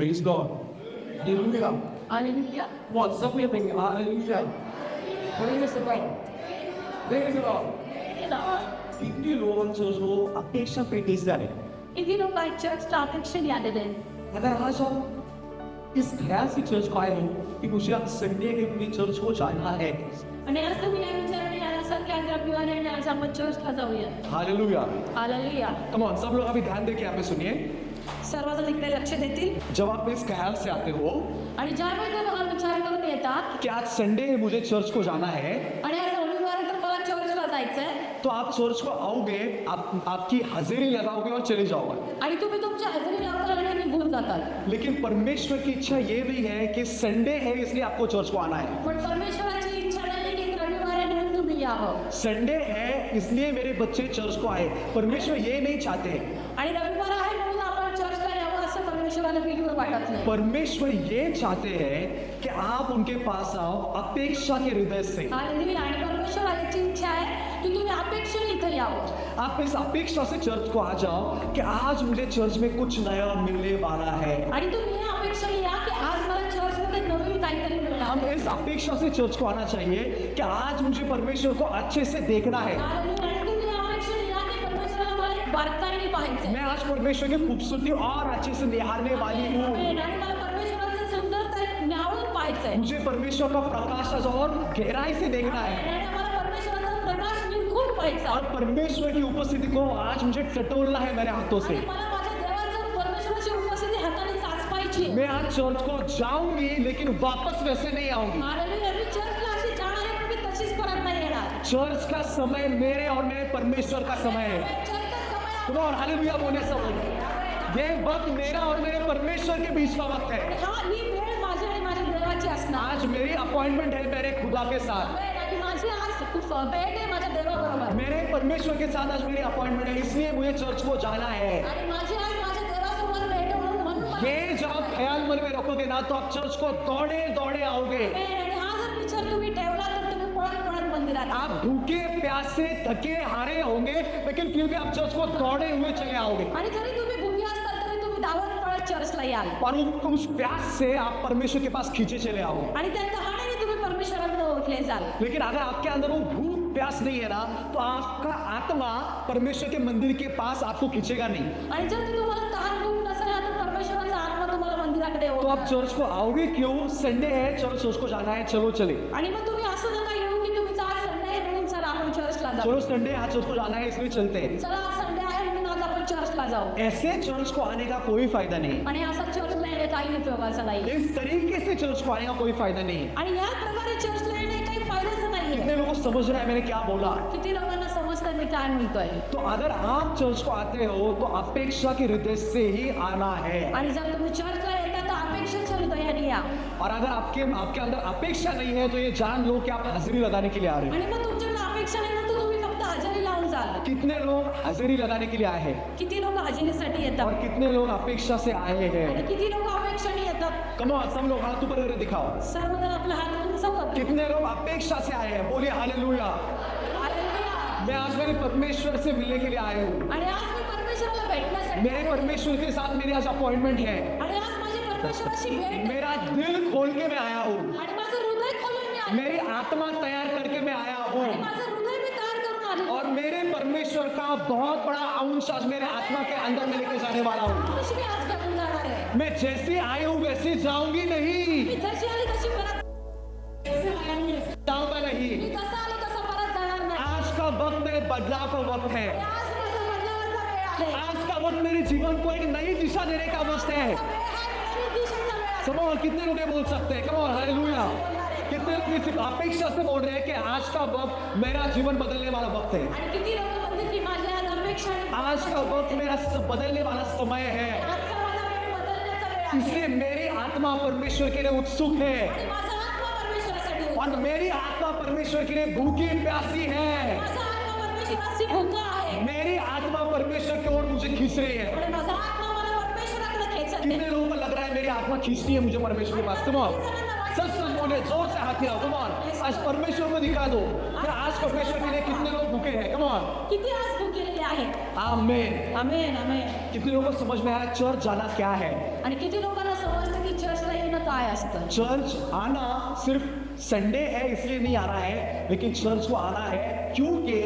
Praise God. Hallelujah. Hallelujah. What's up with me? Hallelujah. Praise the Lord. Praise God. You know, कितनी लोगों जो अपेक्षा पे tick जाए किती लोक आहेत चर्चला अपेक्षेने आलेले आहेत. अगर आज हम इस ख्याल से चर्च को आए हो कि मुझे आज संडे के दिन चर्च को जाना है आणि आज तुम्ही या विचाराने आला असाल की आज रविवार आहे आणि आज आपण चर्चला जाऊया. हालेलुया. हालेलुया. कम ऑन सब लोग अभी ध्यान देके यहाँ पे सुनिए. सर्वजण इकडे लक्ष देतील. जब आप इस ख्याल से आते हो आणि ज्यावेळी तुम्ही हा विचार करून येतात कि आज संडे है मुझे चर्च को जाना है आणि आज रविवार आहे तर मला चर्चला जायचंय तो आप चर्च को आओगे आपकी हाजिरी लगाओगे और चले जाओगे. आणि तुम्ही तुमची हजेरी लावता आणि निघून जातात. लेकिन परमेश्वर की इच्छा ये भी है कि संडे है इसलिए आपको चर्च को आना है. पण परमेश्वराची इच्छा नाही की रविवार आहे म्हणून तुम्ही यावं. संडे है इसलिए मेरे बच्चे चर्च को आए. परमेश्वर ये नहीं चाहते. आणि रविवार आहे म्हणून आपण चर्चला यावं असं परमेश्वराला बिलकुल वाटत नाही. परमेश्वर ये चाहते हैं कि आप उनके पास आओ अपेक्षा के हृदय से. हालेलुया. आणि परमेश्वराची इच्छा आहे की तुम्ही अपेक्षेने इथं यावं. आप इस अपेक्षा से चर्च को आ जाओ कि आज मुझे चर्च में कुछ नया मिलने वाला है. आणि तुम्ही या अपेक्षेने या की आज मला चर्चमध्ये नवीन काहीतरी मिळणार. हम इस अपेक्षा से चर्च को आना चाहिए कि आज मुझे परमेश्वर को अच्छे से देखना है. हालेलुया. आणि तुम्ही या अपेक्षेने या की परमेश्वराला मला एक बारकाईने पाहायचंय. मैं आज परमेश्वर की खूबसूरती और अच्छे से निहारने वाली हूँ. आणि मला परमेश्वराचं सुंदरता एक न्यावळून पाहायचंय. मुझे परमेश्वर का प्रकाश आज और गहराई से देखना है आणि मला परमेश्वराचा प्रकाश निरखून पाहायचा. और परमेश्वर की उपस्थिति को आज मुझे टटोलना है मेरे हाथों से. आणि मला माझ्या देवाचं परमेश्वराची उपस्थिती हाताने साचवायची. मैं आज चर्च को जाऊंगी लेकिन वापस वैसे नहीं आऊंगी. हालेलुया. मी चर्चला अशी जाणार आहे पण मी तशीच परत नाही येणार. चर्च का समय मेरे और मेरे परमेश्वर का समय है. चर्चचा समय तुम और हालेलुया बोले सब. ये वक्त मेरा और मेरे परमेश्वर के बीच का वक्त है. हा ही वेळ माझी आणि माझ्या देवाची असणार. आज मेरी अपॉइंटमेंट है मेरे खुदा के साथ. आणि माझी आज खूप भेट आहे माझ्या देवाबरोबर. मेरे परमेश्वर के साथ आज मेरी अपॉइंटमेंट है इसलिए मुझे चर्च को जाना है. आणि माझी आज माझ्या देवासोबत भेट आहे म्हणून मला ये जब आप ख्याल मन में रखोगे ना तो आप चर्च को दौड़े दौड़े आओगे. आणि हा जर विचार तुम्ही ठेवला तर तुम्ही पळत पळत मंदिरात. आप भूखे प्यासे थके हारे होंगे लेकिन फिर भी आप चर्च को दौड़े हुए चले आओगे. आणि जरी तुम्ही भुगी असताल तरी तुम्ही धावत पळत चर्चला याल. और उस प्यास से आप परमेश्वर के पास खींचे चले आओगे. आणि त्या तहानेने तुम्ही परमेश्वराकडे ओळखले जाल. लेकिन अगर आपके अंदर वो भूख प्यास नहीं है ना तो आपका आत्मा परमेश्वर के मंदिर के पास आपको खींचेगा नहीं. आणि जर ते तुम्हाला तहान भूक नसेल ना तर परमेश्वराचा आत्मा तुम्हाला मंदिराकडे तो आप चर्च को आओगे क्यों? संडे है चर्च को जाना है चलो चले. आणि मग तुम्ही असं नका येऊ की तुम्ही आज संडे आहे म्हणून चला आपण चर्चला जाऊ. चलो संडे आज चर्च को जाना है इसलिए चलते हैं. चला आज संडे आहे म्हणून आज आपण चर्चला जाऊ. ऐसे चर्च को आने का कोई फायदा नहीं. आणि असा चर्चला येणे काही उपयोगाचा नाही. इस तरीके से चर्च को आने का कोई फायदा नहीं. आणि या प्रकारे चर्चला येणे काही फायद्याचं नाहीये. कितने लोगों को समझ रहा है मैंने क्या बोला? किती लोकांना समजतं मी काय म्हणतोय. तो अगर आप चर्च को आते हो तो अपेक्षा के हृदय से ही आना है. आणि जर तुम्ही चर्चला येता तर अपेक्षेच्या हृदयाने या. और अगर आपके अंदर अपेक्षा नहीं है तो ये जान लो कि आप हाजिरी लगाने के लिए आ रहे हैं. आणि मग तुमच्याकडे अपेक्षा नाही ना तर तुम्ही फक्त हजेरी लावून जाल. कितने लोग हाजिरी लगाने के लिए आए हैं किती लोक हजेरीसाठी येतात और कितने लोग अपेक्षा से आए आणि हैं? किती लोक अपेक्षाने येतात. कमो सब लोग हाथ ऊपर करके दिखाओ. सर्वजण आपला हात उंचावतात. कितने लोग अपेक्षा से आए हैं? बोलिए हालेलुया. हालेलुया. मैं आज मेरे परमेश्वर से मिलने के लिए आया हूँ. आणि आज मी परमेश्वराला भेटण्यासाठी मेरे परमेश्वर के साथ मेरी आज अपॉइंटमेंट है. आणि आज माझी परमेश्वराशी भेट आहे. मेरा दिल खोल के मैं आया हूँ. आणि माझं हृदय खोलून मी आले. मेरी आत्मा तैयार करके मैं आया हूँ. आणि माझं हृदय मी तयार करून आले. और मेरे परमेश्वर का बहुत बड़ा अंश आज मेरे आत्मा के अंदर में लेके जाने वाला हूँ. खुशी मी आज घेऊन जाणार आहे. मैं जैसे आई हूँ वैसे जाऊंगी नहीं. मी जशी आली तशी परत जाऊंगा नहीं. मी जसं आलो तसं परत जाणार नाही. आज का वक्त मेरे बदलाव का वक्त है. आज माझं बदलावाचा वेळ आहे. आज का वक्त मेरे जीवन को एक नई दिशा देने का वक्त है. वेळ आहे. दुसरी दिशेचा वेळ आहे. कमो कितने लोग ये बोल सकते हैं? कमो हालेलुया. कितने लोग इस अपेक्षा से बोल रहे हैं कि आज का वक्त मेरा जीवन बदलने वाला वक्त है. आणि किती लोक म्हणतात की माझ्या आज अपेक्षा आहे. आज का वक्त मेरा बदलने वाला समय है. आजचा माझा वेळ बदलण्याचा वेळ आहे. इसलिए मेरी आत्मा परमेश्वर के लिए उत्सुक है आणि माझा आत्मा परमेश्वरासाठी आहे. और मेरी आत्मा परमेश्वर के लिए भूखी प्यासी है. माझा आत्मा परमेश्वराची भूका आहे. मेरी आत्मा परमेश्वर की ओर मुझे खींच रही है. आणि माझा आत्मा मला परमेश्वराकडे खेचत आहे. कितने लोगों को लग रहा है मेरी आत्मा खींचती है मुझे परमेश्वर के पास? तुम सच सच बोले, जोर से हाथ हिलाओ. Come on. आज परमेश्वर को दिखा दो कि आज परमेश्वर के लिए कितने लोग भूखे हैं. Come on. किती आज भुकेलेले आहेत. आमेन. आमेन आमेन. कितने लोगों को समझ में आया चर्च जाना क्या है? आणि किती लोकांना समज काय असतं चर्च आना सिर्फ संडे है इसलिए नहीं आ रहा है, लेकिन चर्च को आना है क्योंकि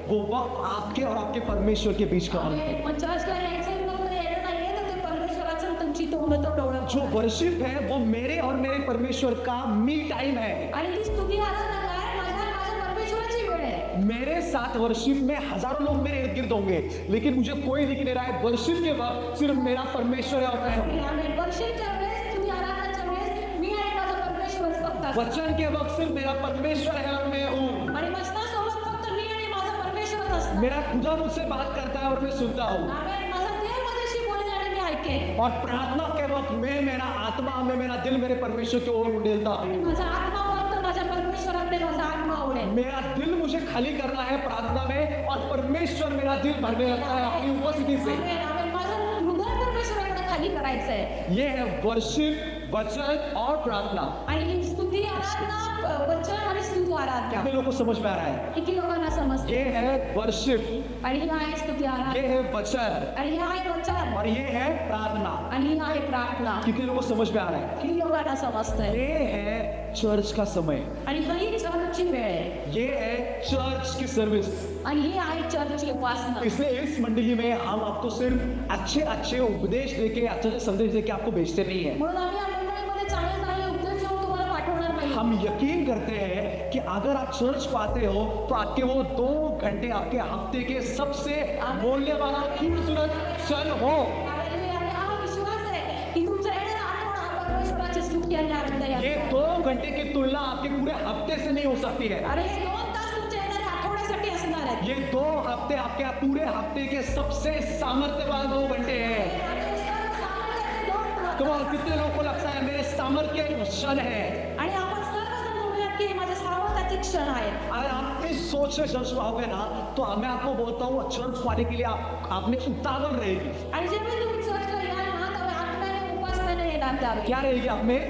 वो वक्त आपके और आपके परमेश्वर के बीच का वक्त है। मग चर्चला यायचं मग येणं नाहीये तर ते परमेश्वराचं आणि तुमची तोंड तोडवणं जो वर्शिप है वो मेरे और मेरे परमेश्वर का मी टाइम है। आणि ती स्तुती आराधना काय माझ्या परमेश्वराची वेळ आहे मेरे साथ वर्शिप में हजारों लोग मेरे इर्द गिर्द होंगे, लेकिन मुझे कोई दिख नहीं रहा है। वर्शिप के वक्त सिर्फ मेरा परमेश्वर है और मैं हूं। आणि वर्षाच्या वेळेस स्तुती आराधनाच्या वेळेस मी आणि माझा परमेश्वर फक्त असतो. वचन के वक्त सिर्फ मेरा परमेश्वर है और मैं हूँ। आणि वचनासोबत फक्त मी आणि माझा परमेश्वरच असतो. मेरा खुदा मुझसे बात करता है और मैं सुनता हूँ। आमेन. माझा देव माझ्याशी बोलेल आणि मी ऐकेन. और प्रार्थना के वक्त में मेरा आत्मा में मेरा दिल मेरे परमेश्वर की ओर उड़ेलता है। माझा आत्मा फक्त माझ्या परमेश्वराकडे माझा आत्मा आवडेल. मेरा दिल मुझे खाली करना है प्रार्थना में, और परमेश्वर मेरा दिल भरने लगता है अपनी उपस्थिति से। आमेन. आमेन. माझं हृदय परमेश्वराकडे खाली करायचंय. ये है वर्शिप, वचन और प्रार्थना। आणि ही स्तुती आराधना वचन आणि स्तुती आराधना कितने लोगों को समझ में आ रहा है? किती लोकांना समजते ये है वर्शिप, आणि ही आहे स्तुती ये आराधना है वचन आणि ही आहे वचन और ये है प्रार्थना। आणि ही आहे प्रार्थना. कितने लोगों को समझ में आ रहा है? किती लोकांना समजतंय. ये है चर्च का समय, आणि ही चर्चची वेळ आहे ये है चर्च की सर्विस। आणि ही आहे चर्चची उपासना. इसलिए इस मंडली में हम आपको सिर्फ अच्छे अच्छे उपदेश देके, अच्छे अच्छे संदेश देके आपको भेजते नहीं है। म्हणून आम्ही या मंडळीमध्ये चांगले चांगले उपदेश देऊन तुम्हाला पाठवणार नाही. हम यकीन करते हैं कि अगर आप चर्च को आते हो तो आपके वो 2 घंटे आपके हफ्ते के सबसे मूल्यवान और खूबसूरत क्षण हो। आणि हा विश्वास आहे की तुमचा येणारा आठवडा परमेश्वराची स्तुती आणि आराधना ये यात. 2 घंटे की तुलना आपके पूरे हफ्ते से नहीं हो सकती है। अरे हे 2 तास तुमच्या येणाऱ्या आठवड्यासाठी असणार आहेत. ये 2 हफ्ते आपके पूरे हफ्ते के सबसे सामर्थ्यवान 2 घंटे हैं। आणि सर्व सामर्थ्याचे 2 तास. तो कितने लोगों को लगता है मेरे सामर्थ्य के क्षण है? आणि आपण सर्वजण म्हणूयात की हे माझे सामर्थ्याचे क्षण आहेत. अगर आप इस सोच से चर्च को आओगे ना, तो मैं आपको बोलता हूँ चर्च को आने के लिए आप में उतावल रहेगी। आणि जेव्हा तुम्ही चर्चला याल ना तेव्हा आत्म्याने उपासनाने येणार त्यावेळी. क्या रहेगी आप में?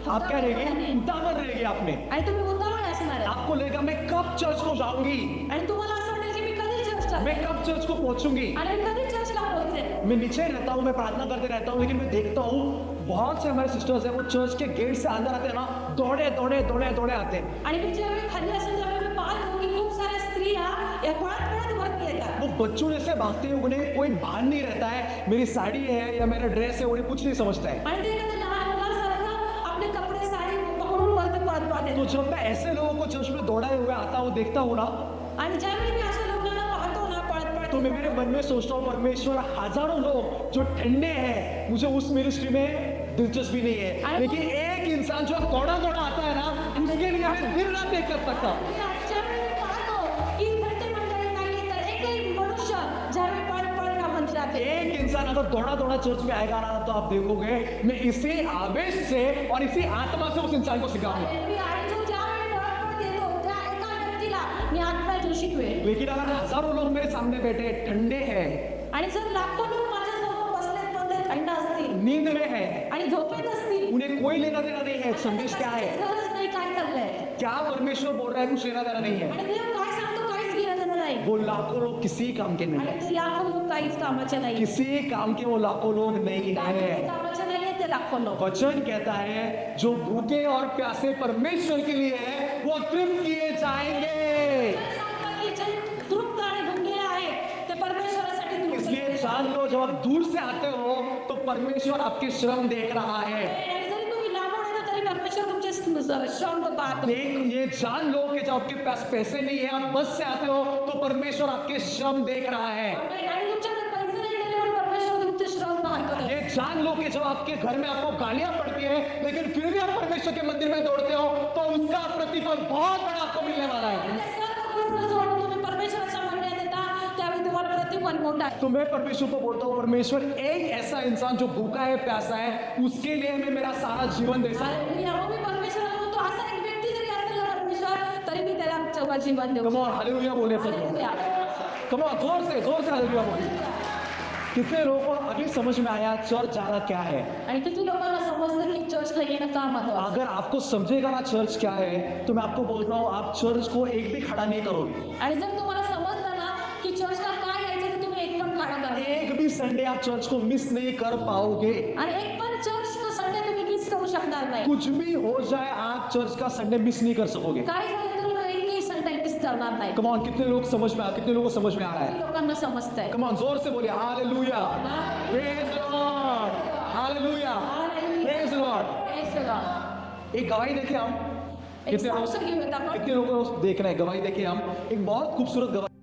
आप क्या रहेगी? उतावल रहेगी आप में। आणि तुम्ही उतावळे असणार आहे. आपको लगेगा मैं कब चर्च को जाऊंगी, आणि तुम्हाला असं वाटेल की मी कधी चर्चला मैं कब चर्च को पहुंचूंगी। आणि मी कधी चर्चला पोहोचेन. मैं नीचे रहता हूँ, मैं प्रार्थना करते रहता हूँ, लेकिन मैं देखता हूँ बहुत से हमारे सिस्टर्स हैं, वो चर्च के गेट से अंदर आते हैं ना, दौड़े दौड़े दौड़े दौड़े आते हैं। आणि मी ज्यावेळी खाली असेल त्यावेळी मी पाहतो की खूप साऱ्या स्त्रिया या पळत पळत वरती येतात. वो बच्चों जैसे भागते हैं, उन्हें कोई भान नहीं रहता है मेरी साड़ी है या मेरा ड्रेस है, उन्हें कुछ नहीं समझता है। आणि ते एखाद्या लहान मुलासारखं आपले कपडे साडी पकडून वरती पळत पळत तो येतात. जब मैं ऐसे लोगों को चर्च में दौड़ाए हुए आता हूँ, देखता हूँ ना, आणि ज्यावेळी मी अशा लोकांना पाहतो ना पळत पळत तो मैं मेरे मन में सोचता हूँ परमेश्वर, हजारों लोग जो ठंडे हैं, मुझे उस मिनिस्ट्री में दिलचस्पी नहीं है, लेकिन एक इंसान जो दौड़ा दौड़ा आता है ना, उसके लिए मैं दिन रात नहीं कर सकता। आणि ज्यावेळी मी पाहतो की भरते मंडळी नाही तर एकही मनुष्य ज्यावेळी पळत पळत या मंदिरात येतो. एक इंसान अगर दौड़ा दौड़ा चर्च में आएगा ना, तो आप देखोगे मैं इसी आवेश से और इसी आत्मा से उस इंसान को सिखाऊंगा। मी आणि जो ज्यावेळी पळत पळत येतो त्या एका व्यक्तीला मी आत्म्यातून शिकवेन. लेकिन अगर हजारों लोग मेरे सामने बैठे ठंडे हैं, आणि जर लाखो लोक माझ्यासमोर बसलेत पण ते थंड असतील नींद में है, आणि झोपेत असतील, उन्हें कोई लेना देना नहीं है संदेश क्या है, गरज नाही काय चाललंय क्या परमेश्वर बोल रहा है, कुछ लेना देना नहीं है। आणि देव काय सांगतो काहीच घेणं देणं नाही. वो लाखों लोग किसी काम के नहीं है, आणि ते लाखो लोक काहीच कामाचे नाही. किसी काम के वो लाखों लोग नहीं है। कामाचे नाहीये ते लाखो लोक. वचन कहता है जो भूखे और प्यासे परमेश्वर के लिए है, वो तृप्त किए जाएंगे। सांगतात की जे तृप्त आणि भंगेले आहेत ते परमेश्वरासाठी तृप्त इसलिए केले जान लो, जब आप दूर से आते हो तो परमेश्वर आपके श्रम देख रहा है। जातात. आणि जरी तुम्ही लांबून येता तरी परमेश्वर तुमचे श्रम पाहतो. लेकिन ये जान लो कि जब आपके पास पैसे नहीं है, आप बस से आते हो, तो परमेश्वर आपके श्रम देख रहा है। आणि तुमच्याकडे पैसे नाही तरी परमेश्वर तुमचे श्रम पाहतो. ये जान लो कि जब आपके घर में आपको गालियां पड़ती है, लेकिन फिर भी आप परमेश्वर के मंदिर में दौड़ते हो, तो उसका प्रतिफल बहुत बड़ा आपको मिलने वाला है। आणि ते सर्व गोष्ट सोडून तुम्ही परमेश्वराच्या मंदिरात येता त्यावेळी तुम्हाला प्रतिफल मोठा आहे. तो मैं परमेश्वर को बोलता हूँ, परमेश्वर एक ऐसा इंसान जो भूखा है प्यासा है, उसके लिए मैं मेरा सारा जीवन दे सकता हूँ। हालेलुया. मग मी परमेश्वराला म्हणतो असा एक व्यक्ती जरी असेल ना परमेश्वर तरी मी त्याला सगळं जीवन देऊ. कम ऑन हालेलुया बोले सब लोग। हालेलुया. कम ऑन जोर से हालेलुया बोले। कितने लोगों को अभी समझ में आया चर्च जाना क्या है? आणि किती लोकांना समजलं की चर्चला येणं का महत्वाचं. अगर आपको समझेगा ना चर्च क्या है, तो मैं आपको बोल रहा हूँ आप चर्च को एक भी खड़ा नहीं करो। आणि जर तुम्हाला समजलं ना की चर्चला काय यायचं तर तुम्ही एक पण काढा करा. एक भी संडे आप चर्च को मिस नहीं कर पाओगे। आणि एक पण चर्च संडे तुम्ही मिस करू शकणार नाही. कुछ भी हो जाए आप चर्च का संडे मिस नहीं कर सकोगे. काय झालं तर एकही संडे मिस करणार नाही. कम ऑन, कितने लोग समझ में कितने लोगों को समझ में आ रहा है? लोकांना समजतंय. कम ऑन, जोर से बोलिए hallelujah. Praise Lord. Hallelujah. Praise Lord. Praise the Lord. एक गवाही देखे हम. एक कितने साक्ष्य घेऊयात आपण. कितने लोगों को देख रहे हैं? गवाही देखिए हम. एक बहुत खूबसूरत गवाही.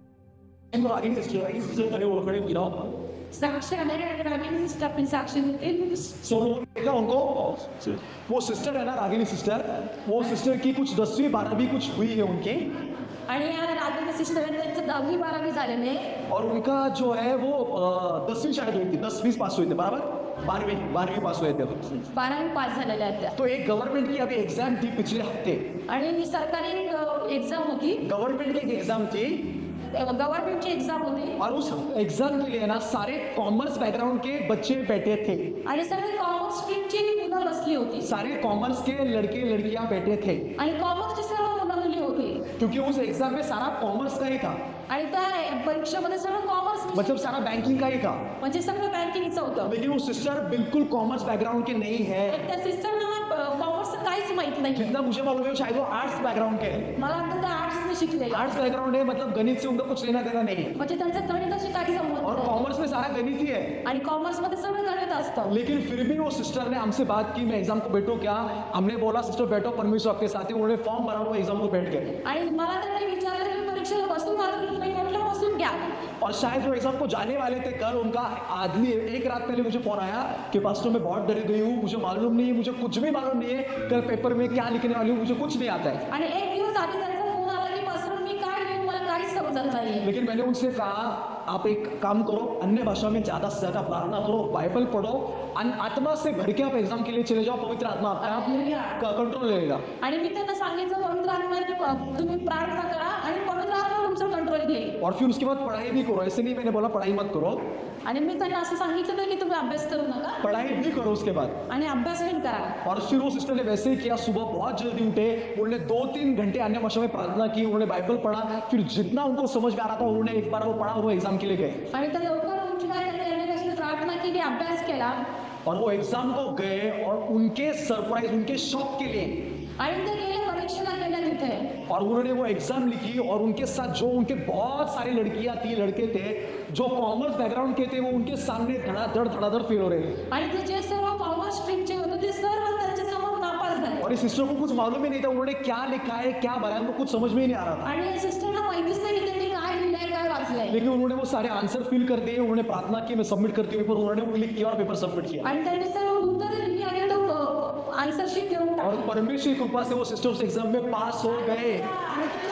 आगे सिस्टर खड़े हो खड़े गिराओ. साक्ष्य रागिनी सिस्टर अपनी साक्ष्य देते. सो देखा उनको, वो सिस्टर है ना रागिनी सिस्टर, वो सिस्टर की कुछ 10वीं 12वीं कुछ हुई है उनकी, आणि या रागिनी सिस्टर त्यांचं 10वी 12वी झालेले और उनका जो है वो 10वीं शायद हुई थी, 10वीं पास हुए थे. बराबर 12वीं पास हुए थे. 12वी पास झालेल्या आहेत त्या. तो एक गवर्नमेंट की अभी एग्जाम थी पिछले हफ्ते. आणि ही सरकारी एक्झाम होती. गवर्नमेंट की एक एग्जाम थी गव्हर्नमेंटची एक्झाम होती और उस एग्जाम के लिए ना सारे कॉमर्स बैकग्राउंड के बच्चे बैठे थे. आणि सगळे कॉमर्स स्ट्रीमची मुलं बसली होती सारे कॉमर्स के लड़के लड़कियां बैठे थे, आणि कॉमर्सची सर्व मुलं मुली होती. क्योंकि उस एग्जाम में सारा कॉमर्स का ही था. आणि त्या परीक्षेमध्ये सगळं कॉमर्स मतलब सारा बैंकिंग का ही था. म्हणजे सगळं बँकिंगचं होतं. लेकिन वो सिस्टर बिल्कुल कॉमर्स बैकग्राउंड के नहीं है. आणि त्या सिस्टरना कॉमर्सचं काहीच माहित नाही. जितना मुझे मालूम है शायद वो आर्ट्स बैकग्राउंड के है. मला वाटतं त्या आर्ट्सने शिकले. आर्ट्स बैकग्राउंड है, मतलब गणित से उनका कुछ लेना देना नहीं. म्हणजे त्यांचं गणिताशी काही संबंध और नाही. कॉमर्स में सारा गणित ही है. आणि कॉमर्समध्ये सगळं गणित असतं. लेकिन फिर भी वो सिस्टर ने हमसे बात की, मैं एग्जाम को बैठो क्या? हमने बोला सिस्टर बैठो, परमेश्वर आपके साथ है. उन्होंने फॉर्म भरा, वो एग्जाम को बैठ गए. आणि मला त्यांनी विचारलं की परीक्षेला बसून आलं की नाही. म्हटलं बसून घ्या. और शायद वो एग्जाम को जाने वाले थे कल. उनका आदमी एक रात पहले मुझे फोन आया कि पास्टर मैं बहुत डर गई हूँ, मुझे मालूम नहीं है, मुझे कुछ भी मालूम नहीं है कल पेपर में क्या लिखने वाली हूँ, मुझे कुछ नहीं आता है. आणि एक दिवस आधी त्यांचा फोन आला की पास्टर मी काय लिहू मला काहीच समजत नाहीये. लेकिन मैंने उनसे कहा आप एक काम करो, अन्य भाषा में ज़्यादा से ज़्यादा प्रार्थना करो, बाइबल पढ़ो, आत्मा से भर के आप एग्जाम के लिए चले जाओ. पवित्र आत्मा आपका कंट्रोल लेगा. आणि मी त्यांना सांगितलं पवित्र आत्म्याने तुम्ही प्रार्थना करा आणि पवित्र आत्मा तुमचं कंट्रोल घेईल. और फिर उसके बाद पढ़ाई भी करो. ऐसे नहीं मैंने बोला पढ़ाई मत करो, आणि मी त्यांना असं सांगितलं नाही की तुम्ही अभ्यास करू नका पढ़ाई भी करो उसके बाद. आणि अभ्यास पण करा. और फिर वो सिस्टर ने वैसे ही किया. सुबह बहुत जल्दी उठे, उन्होंने 2-3 घंटे अन्य भाषा में प्रार्थना की, उन्होंने बाइबल पढ़ा. फिर जितना उनको समझ में आ रहा था उन्होंने एक बार वो पढ़ा, वो एग्जाम के लिए गए. आणि त्या लवकर उठल्या त्यांनी प्रार्थना केली, अभ्यास केला और वो एग्जाम को गए और उनके सरप्राइज, उनके शौक के लिए, आणि ते गेले परीक्षेला गेल्या तिथे. और उन्होंने वो एग्जाम लिखी. और उनके साथ जो उनके बहुत सारे लड़कियां थी, लड़के थे जो कॉमर्स बैकग्राउंड के थे, वो उनके सामने धड़ाधड़ फेल हो रहे. आणि ते जे सर्व कॉमर्स स्ट्रीमचे होते ते सर्व त्यांच्या समोर नापास झाले. और इस सिस्टर को कुछ मालूम ही नहीं था उन्होंने क्या लिखा है, क्या भरा है, उनको कुछ समझ में ही नहीं आ रहा था. आणि सिस्टरला माहितीच नाही की त्यांनी काय लिहिलंय काय वाचलंय. लेकिन उन्होंने वो सारे आंसर फिल कर दिए. उन्होंने प्रार्थना की मैं सबमिट करती हूँ, पर उन्होंने वो क्लिक किया और पेपर सबमिट किया. आणि त्यांनी सर्व उत्तर दिली आणि तो आन्सर शीट घेऊन और टाकली. परमेश्वर की कृपा से वो सिस्टर उस एग्जाम में पास हो गए.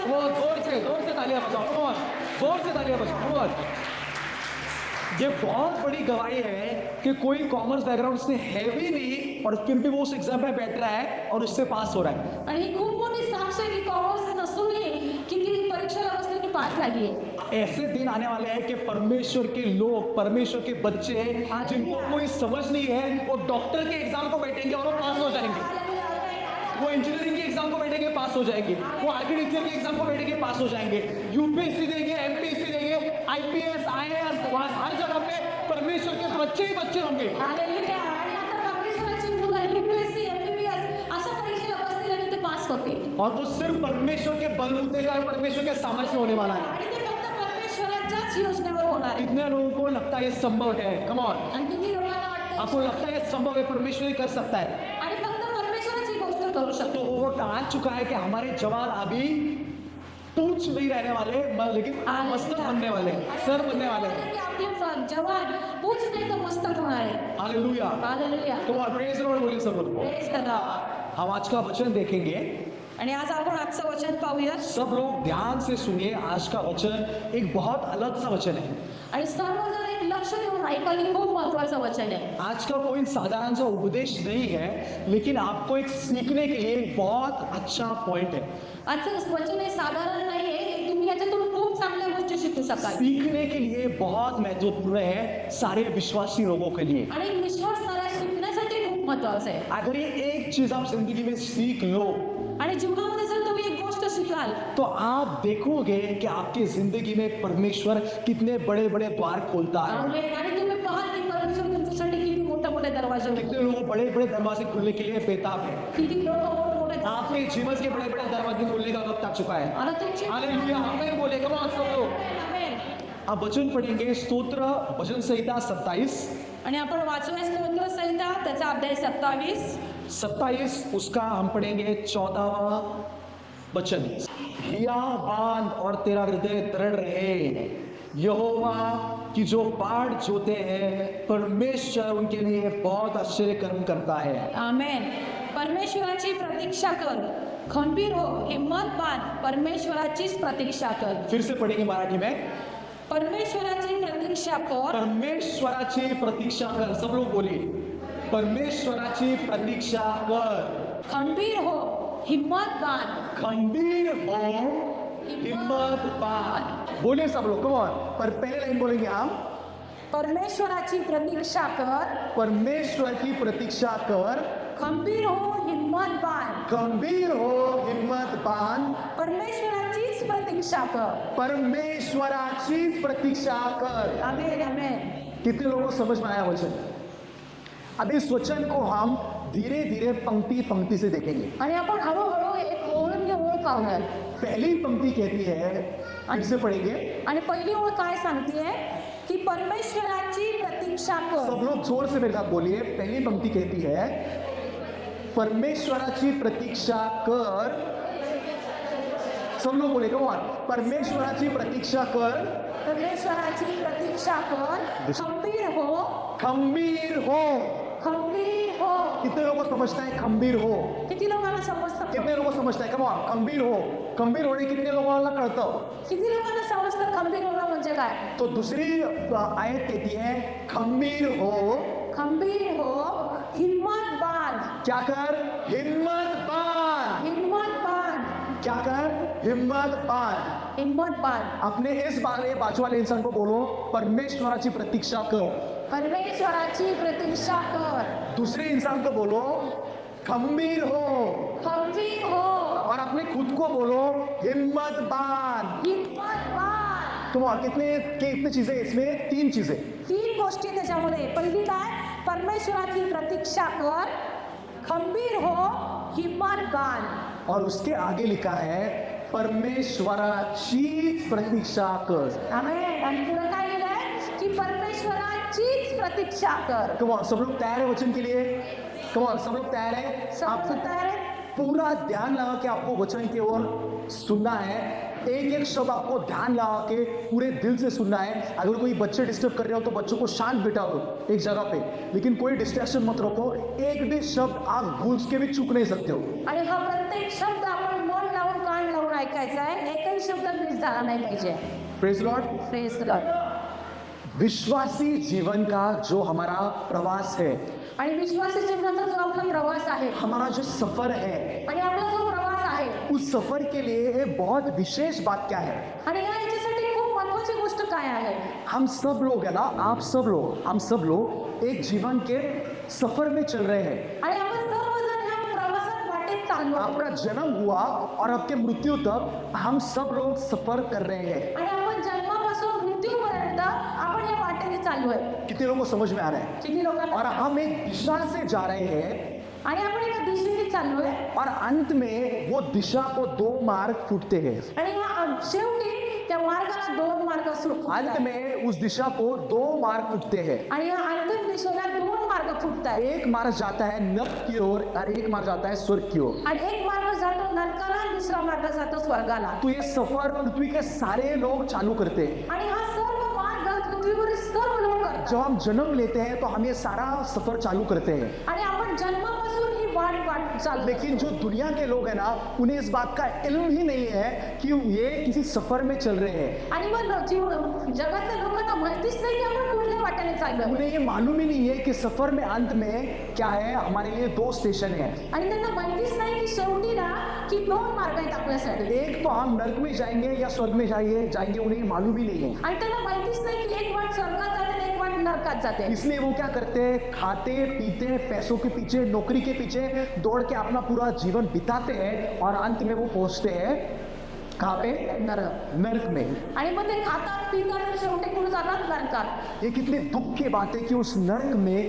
वो जोर से तालियां बजाओ. Come on, जोर से तालियां बजाओ. Come on. ये बहुत बड़ी गवाही है कि कोई कॉमर्स बैकग्राउंड से है भी नहीं और फिर भी वो उस एग्जाम में बैठ रहा है और उससे पास हो रहा है. आणि ही खूप मोठी साक्ष आहे की कॉमर्स नसूनही किती परीक्षेला बसले की पास झाली आहे. ऐसे दिन आने वाले हैं कि परमेश्वर के लोग, परमेश्वर के बच्चे जिनको कोई समझ नहीं है, वो डॉक्टर के एग्जाम को बैठेंगे और वो पास हो जाएंगे. वो इंजीनियरिंग के एग्जाम को बैठेंगे पास हो जाएंगे. वो आर्किटेक्चर के एग्जाम को बैठेंगे पास हो जाएंगे. यूपीएससी देंगे, एमपीएससी देंगे, आईपीएस, आईएएस, हर जगह पे परमेश्वर के बच्चे ही बच्चे होंगे. हालेलुया. आणि आता परमेश्वराची मुलं UPSC, MBBS अशा परीक्षेला बसतील आणि ते पास होतील. और वो सिर्फ परमेश्वर के बलबूते का, परमेश्वर के सामर्थ्य से होने वाला है. आणि ते फक्त परमेश्वराच्याच योजनेवर होणार आहे. कितने लोगों को लगता है ये संभव है? Come on. आणि किती लोकांना वाटतं आपको लगता है ये संभव है? परमेश्वर ही कर सकता है. आणि फक्त परमेश्वरच ही गोष्ट करू शकतो. तो वो आ चुका है कि हमारे जवान अभी पूछ नहीं रहने वाले, लेकिन मस्तक बनने वाले हैं, सर बनने वाले हैं. की आपले जवान पूछ नाही तर मस्तक होणार आहे. हालेलुया. हालेलुया. तो प्रेज द लॉर्ड बोलिए सब लोग. Praise the Lord. हम आज का वचन देखेंगे. आणि आज आपण आजचं वचन पाहूया. सब लोग ध्यान से सुनिए. आज का वचन एक बहुत अलग सा वचन है. आणि सर्वजण एक लक्ष देऊन ऐका, हे खूप महत्वाचं वचन आहे. आज का कोई साधारण सा उपदेश नहीं है, लेकिन आपको एक सीखने के लिए एक बहुत अच्छा पॉइंट है. आजचं वचन हे साधारण नाही आहे. तुम्ही याच्यातून खूप चांगल्या गोष्टी शिकू शकाल. सीखने के लिए बहुत महत्वपूर्ण है सारे विश्वासी लोगों के लिए. आणि विश्वास शिकण्यासाठी खूप महत्वाचं आहे. अगर ये एक चीज आप जिंदगी में सीख लो, आणि जीवनामध्ये जर तुम्ही एक गोष्ट शिकाल तो आप देखोगे कि आपकी जिंदगी में परमेश्वर कितने बड़े बड़े द्वार खोलता है. आणि तुम्ही पाहाल की परमेश्वर तुमच्यासाठी किती मोठे मोठे दरवाजे उघडतो. कितने लोग बड़े बड़े दरवाजे खुलने के लिए बेताब है. किती लोक मोठमोठे आपके जीवन के बड़े बड़े दरवाजे खुलने का वक्त आ चुका है. आता तुमची हालेलुया, आमेन बोलेगा वहां सब लोग. आमेन. अब वचन पढ़ेंगे स्तोत्र भजन संहिता 27. आणि आपण वाचूया स्तोत्र संहिता त्याचा अध्याय 27. 27 उसका हम पढ़ेंगे 14वां वचन. बियाबान और तेरा हृदय दृढ़ रहे, यहोवा की जो बाढ़ जोते हैं परमेश्वर उनके लिए बहुत आश्चर्य कर्म करता है. आमेन. परमेश्वराची प्रतीक्षा कर, खंबीर हो, हिम्मत बांध, परमेश्वराचीच प्रतीक्षा कर. फिर से पढ़ेंगे मराठी में. परमेश्वराची प्रतीक्षा कर, परमेश्वराची प्रतीक्षा कर. सब लोग बोलिए, परमेश्वराची प्रतीक्षा कर. खंबीर हो, हिम्मत बांध. खंबीर हो, हिम्मत बांध. बोलिए सब लोग, कम ऑन. पर पहले लाइन बोलेंगे हम. परमेश्वराची प्रतीक्षा कर, परमेश्वर की प्रतीक्षा कर, खंबीर हो, हिम्मत बांध. गंभीर हो, हिम्मत बांध. परमेश्वराचीच प्रतीक्षा कर. परमेश्वराची प्रतीक्षा कर. आमेन. आमेन. कितने लोगों को समझ में आया वचन? अब इस वचन को हम धीरे धीरे पंक्ति पंक्ति से देखेंगे. आणि आपण हळूहळू एक ओळ पाहूया. पहली पंक्ति कहती है, फिर से पढ़ेंगे. आणि पहिली ओळ काय सांगतेय की परमेश्वराची प्रतीक्षा कर. सब लोग जोर से मेरे साथ बोलिए. पहली पंक्ति कहती है, परमेश्वराची प्रतीक्षा कर. सब लोग बोले, कम ऑन. परमेश्वराची प्रतीक्षा कर, परमेश्वराची प्रतीक्षा कर, खंबीर हो, खंबीर हो. खंबीर हो. कितने लोगों को समझता है खंबीर हो? किती लोकांना समजतं? कितने लोगों को समझता है? कम ऑन, खंबीर हो. खंबीर होणे कितने लोकांना कळतं? किती लोकांना समजतं खंबीर होणं म्हणजे काय? तो दूसरी आयत कहती है, खंबीर हो. खंबीर हो, हिम्मत बांध. क्या कर? हिम्मत बांध. हिम्मत बांध. क्या कर? हिम्मत बांध. हिम्मत बांध. अपने इस बारे बाजू वाले इंसान को बोलो, परमेश्वराची प्रतीक्षा कर. परमेश्वराची प्रतीक्षा कर. दूसरे इंसान को बोलो, खंबीर हो. खंबीर हो, और अपने खुद को बोलो, हिम्मत बांध. हिम्मत बांध. तुम और कितने चीजें इसमें? 3 चीजें. 3 गोष्टी त्याच्यामध्ये. पहिली काय? परमेश्वराची प्रतीक्षा कर, खंबीर हो, हिम्मत बांध. और उसके आगे लिखा है, परमेश्वराची प्रतीक्षा कर. आमेन. आणि पुढे काय लिहिलंय की परमेश्वराचीच प्रतीक्षा कर. कम ऑन, सब लोग तैयार है वचन के लिए? कम ऑन, सब लोग तैयार है? सब आप तयार आहे? पूरा ध्यान लगा के आपको वचन की ओर सुनना है. एक एक शब्द आपको ध्यान लगा के पूरे दिल से सुनना है. अगर कोई बच्चे डिस्टर्ब कर रहे हो तो बच्चों को शांत बिठाओ एक जगह पे, लेकिन कोई डिस्ट्रैक्शन मत रखो. एक भी शब्द आप भूल के भी चूक नहीं सकते हो. आणि हा प्रत्येक शब्द आपण मन लावून कान लावून ऐकायचा आहे. एकही शब्द मिस झाला नाही पाहिजे. Praise Lord. Praise God. विश्वासी जीवन का जो हमारा प्रवास है, आणि विश्वासी जीवनाचा जो आपला प्रवास आहे, हमारा जो सफर है, आणि आपला जो प्रवास आहे, उस सफर के लिए बहुत विशेष बात क्या है? आणि याच्यासाठी खूप महत्त्वाची गोष्ट काय आहे? हम सब लोग है ना, आप सब लोग, हम सब लोग एक जीवन के सफर में चल रहे हैं. आणि आपण सर्वजण ह्या प्रवासात वाटेत चाललो आहोत. आपका जन्म हुआ और आपके मृत्यु तक हम सब लोग सफर कर रहे हैं. आणि आपण जन्मापासून मृत्यूपर्यंत आपण या वाटेने चाललोय. कितने लोगों को समझ में आ रहा है? किती लोकांना? और हम एक दिशा से जा रहे हैं आणि आपण एका दिशेने चाललोय. और अंत में वो दिशा को 2 मार्ग फूटते हैं. आणि या शेवटी त्या मार्गात 2 मार्ग सुरू अंत होतात. में उस दिशा को 2 मार्ग फूटते हैं. आणि या अंतिम दिशेला 2 मार्ग फुटतात. एक मार्ग जाता है नर्क की ओर और एक मार्ग जाता है स्वर्ग की ओर. आणि एक मार्ग जातो नरकाला आणि दुसरा मार्ग जातो स्वर्गाला. तो ये सफर पृथ्वी के सारे लोग चालू करते हैं. आणि हा सर्व मार्ग पृथ्वीवरील सर्व लोक करतात. जब हम जन्म लेते हैं तो हम ये सारा सफर चालू करते हैं. आणि आपण जन्मापासून ही वाट चालतो. लेकिन जो दुनिया के लोग हैं ना, उन्हें इस बात का इल्म ही नहीं है कि ये किसी सफर में चल रहे हैं. आणि मग जगातल्या लोकांना माहितीच नाही की आपण कुठल्या वाटेने चाललोय. उन्हें ये मालूम ही नहीं है कि सफर में अंत में क्या है. हमारे लिए 2 स्टेशन है. आणि त्यांना माहितीच नाही की शेवटी ना की 2 मार्ग आहेत आपल्यासाठी. एक तो हम नर्क में जाएंगे या स्वर्ग में जाएंगे उन्हें मालूम ही नहीं है. आणि त्यांना माहितीच नाही की एक वाट स्वर्गात जाते आणि एक वाट नरकात जाते. इसलिए वो क्या करते हैं, खाते पीते पैसों के पीछे, नौकरी के पीछे दौड़ के अपना पूरा जीवन बिताते हैं और अंत में वो पहुंचते हैं कहाँ पे? नरक. नरक में. आणि मग ते खातात पितात आणि शेवटी कुठे जातात नरकात. ये कितने दुख की बात है कि उस नरक में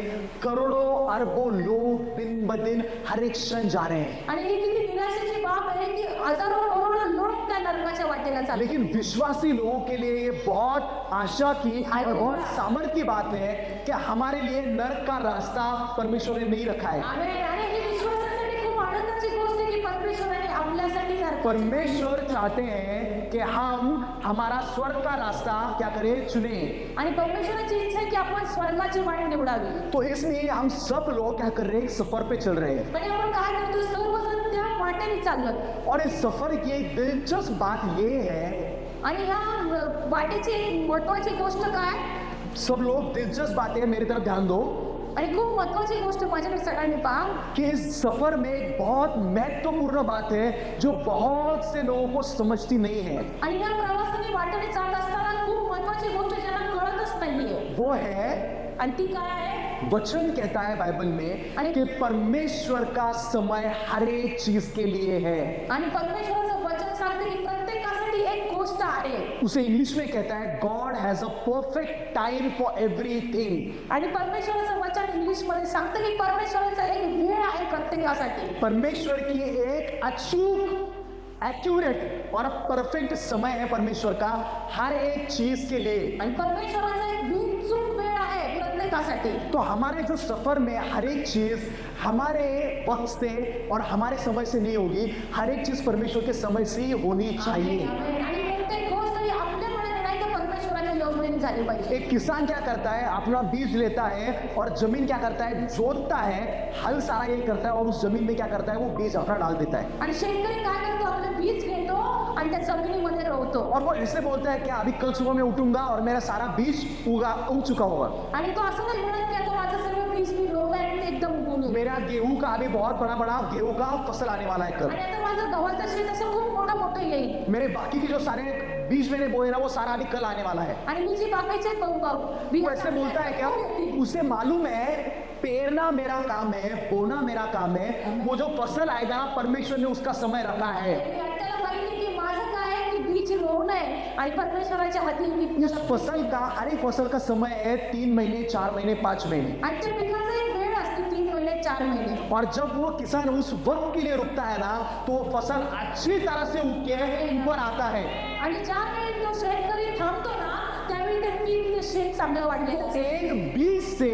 करोड़ों अरबों लोग दिन ब दिन हर एक क्षण जा रहे हैं. आणि ही किती निराशेची बाब आहे की हजारो करोडो लोक त्या नरकाच्या वाटेला चालले. लेकिन विश्वासी लोगों के लिए ये बहुत आशा की और बहुत सामर्थ्य की बात है कि हमारे लिए नरक का रास्ता परमेश्वर ने नहीं रखा है. आणि ही विश्वासासाठी खूप आनंदाची गोष्ट आहे की परमेश्वराने आपल्यासाठी नरक. परमेश्वर चाहते हैं कि हम हमारा स्वर्ग का रास्ता क्या करें, चुने. आणि परमेश्वराची इच्छा आहे की आपण स्वर्गाची वाट निवडावी. तो इसलिए हम सब लोग क्या कर रहे हैं, सफर पे चल रहे हैं. म्हणजे आपण काय करतो, सर्वजण त्या वाटेने चाललो. और इस सफर की एक दिलचस्प बात ये है, आणि ह्या वाटेची एक महत्वाची गोष्ट काय, सब लोग दिलचस्प बात है, मेरी तरफ ध्यान दो, आणि खूप महत्वाची गोष्ट माझ्याकडे सगळ्यांनी पहा कि इस सफर में एक बहुत महत्वपूर्ण बात है जो बहुत से लोगों को समझती नहीं है. आणि या प्रवासाने वाटेने चालत असताना खूप महत्वाची गोष्ट ज्यांना कळतच नाहीये. वो है, आणि ती काय आहे, वचन कहता है बाइबल में कि परमेश्वर का समय हर एक चीज के लिए है. आणि परमेश्वराचं वचन सांगते की प्रत्येकासाठी एक गोष्ट आहे. उसे इंग्लिश में कहता है God has a perfect time for everything. आणि परमेश्वराचं वचन इंग्लिश मध्ये सांगतं की परमेश्वराचा एक वेळ आहे प्रत्येकासाठी. परमेश्वर की एक अचूक, एक्यूरेट और परफेक्ट समय है परमेश्वर का हर एक चीज के लिए. आणि परमेश्वराचा एक बिनचूक वेळ आहे प्रत्येकासाठी. तो हमारे जो सफर में हर एक चीज हमारे वक्त से और हमारे समय से नहीं होगी, हर एक चीज परमेश्वर के समय से ही होनी चाहिए. आणि प्रत्येक गोष्ट ही आपल्यामुळे नाही तर परमेश्वराच्या योजनेने झाली पाहिजे. एक किसान क्या करता है, अपना बीज लेता है और जमीन क्या करता है, जोतता है, हल सारा ये करता है और उस जमीन में क्या करता है, वो बीज अपना डाल देता है. आणि शेतकरी काय करतो, आपलं बीज घेतो आणि त्या जमिनीमध्ये रोवतो. और वो ऐसे बोलता है कि अभी कल सुबह मैं उठूंगा और मेरा सारा बीज उग चुका होगा. आणि तो असं नाही म्हणत की आता माझं सगळं बीज मी रोवलंय आणि ते एकदम उगून येईल. मेरा गेहूं का अभी बहुत बड़ा बड़ा गेहूं का फसल आने वाला है कल. आणि आता माझं गव्हाचं शेत असं खूप मोठं येईल. मेरे बाकी के जो सारे बीज मैंने बोए ना वो सारा अभी कल आने वाला है. आणि मी जी बागायचे वो ऐसे बोलता है क्या, उसे मालूम है पेरना मेरा काम है, बोना मेरा काम है, वो जो फसल आएगा परमेश्वर ने उसका समय रखा है. त्याला माहिती की माझं काय आहे की बीज रोवणं आहे आणि परमेश्वराच्या हाती मी उस फसल का, हर एक फसल का समय है 3 महीने, 4 महीने, 5 महीने. आणि त्या पिकाचा एक वेळ असते 3 महिने 4 महिने. और जब वो किसान उस वक्त के लिए रुकता है ना, तो वो फसल अच्छी तरह से उग के ऊपर आता है. आणि ज्या वेळी तो शेतकरी थांबतो ना त्यावेळी ते पीक शेत चांगलं वाढलेलं असतं. एक बीज से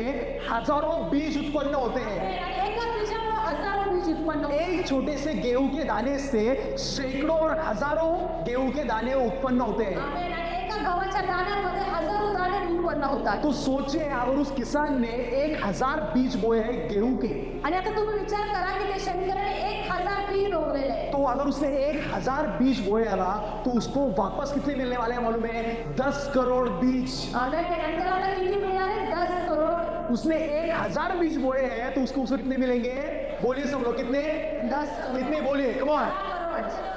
हजारों बीज उत्पन्न होते हैं. आणि एका बीजावर हजारो बीज उत्पन्न होतात. एक छोटे से गेहूं के दाने से सैकड़ों और हजारों गेहूं के दाने उत्पन्न होते हैं. आणि एका गव्हाच्या दाण्यामध्ये हजारो दाणे उत्पन्न होतात. तो सोचिए, अगर उस किसान ने 1000 बीज बोए हैं गेहूं के, आणि आता तुम्ही विचार करा की ते शेतकऱ्याने 1000 बीज रोवलेले आहे. तो अगर उसने 1000 बीज बोए ना, तो उसको वापस कितने मिलने वाले हैं मालूम है, 10 करोड़ बीज. आणि त्याला किती मिळणार आहे, 10 करोड. उसने 1000 बीज बोए हैं तो उसको कितने मिलेंगे, बोलिए सब लोग, कितने, 10 कितने बोलिए, कम ऑन. करोड.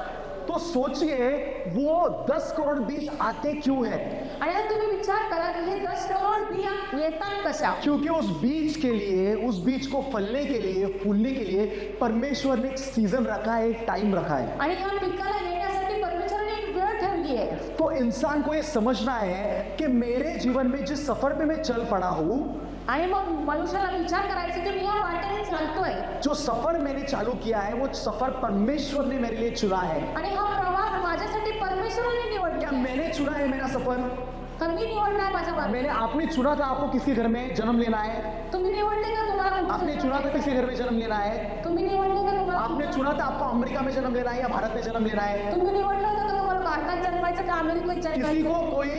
तो सोचिए वो 10 करोड़ बीज आते क्यों है. आणि आता तुम्ही विचार करा की हे 10 करोड बिया येतात कशा. क्योंकि उस बीज के लिए, उस बीज को फलने के लिए, फूलने के लिए परमेश्वर ने एक सीजन रखा है, एक टाइम रखा है. आणि या पिकाला येण्यासाठी परमेश्वराने एक वेळ ठेवली आहे. तो इंसान को ये समझना है कि मेरे जीवन में जिस सफर पे मैं चल पड़ा हूँ, आणि मग मनुष्याला विचार करायचा की मी या वाटेने चालतोय. जो सफर मैंने चालू किया है वो सफर परमेश्वर ने मेरे लिए चुना है. आणि हा प्रवास माझ्यासाठी परमेश्वराने निवडला. क्या मैंने चुना है मेरा सफर? तर मी निवडलाय माझा मार्ग. मैंने, आपने चुना था आपको किसी घर में जन्म लेना है. तुम्ही निवडले का तुम्हाला? आपने चुना था किसी घर में जन्म लेना है. तुम्ही निवडले का तुम्हाला? आपने चुना था आपको अमेरिका में जन्म लेना है या भारत में जन्म लेना है. तुम्ही निवडलं होतं का तुम्हाला भारतात जन्मायचं का अमेरिकेत किसी जन्मायचं? को कोई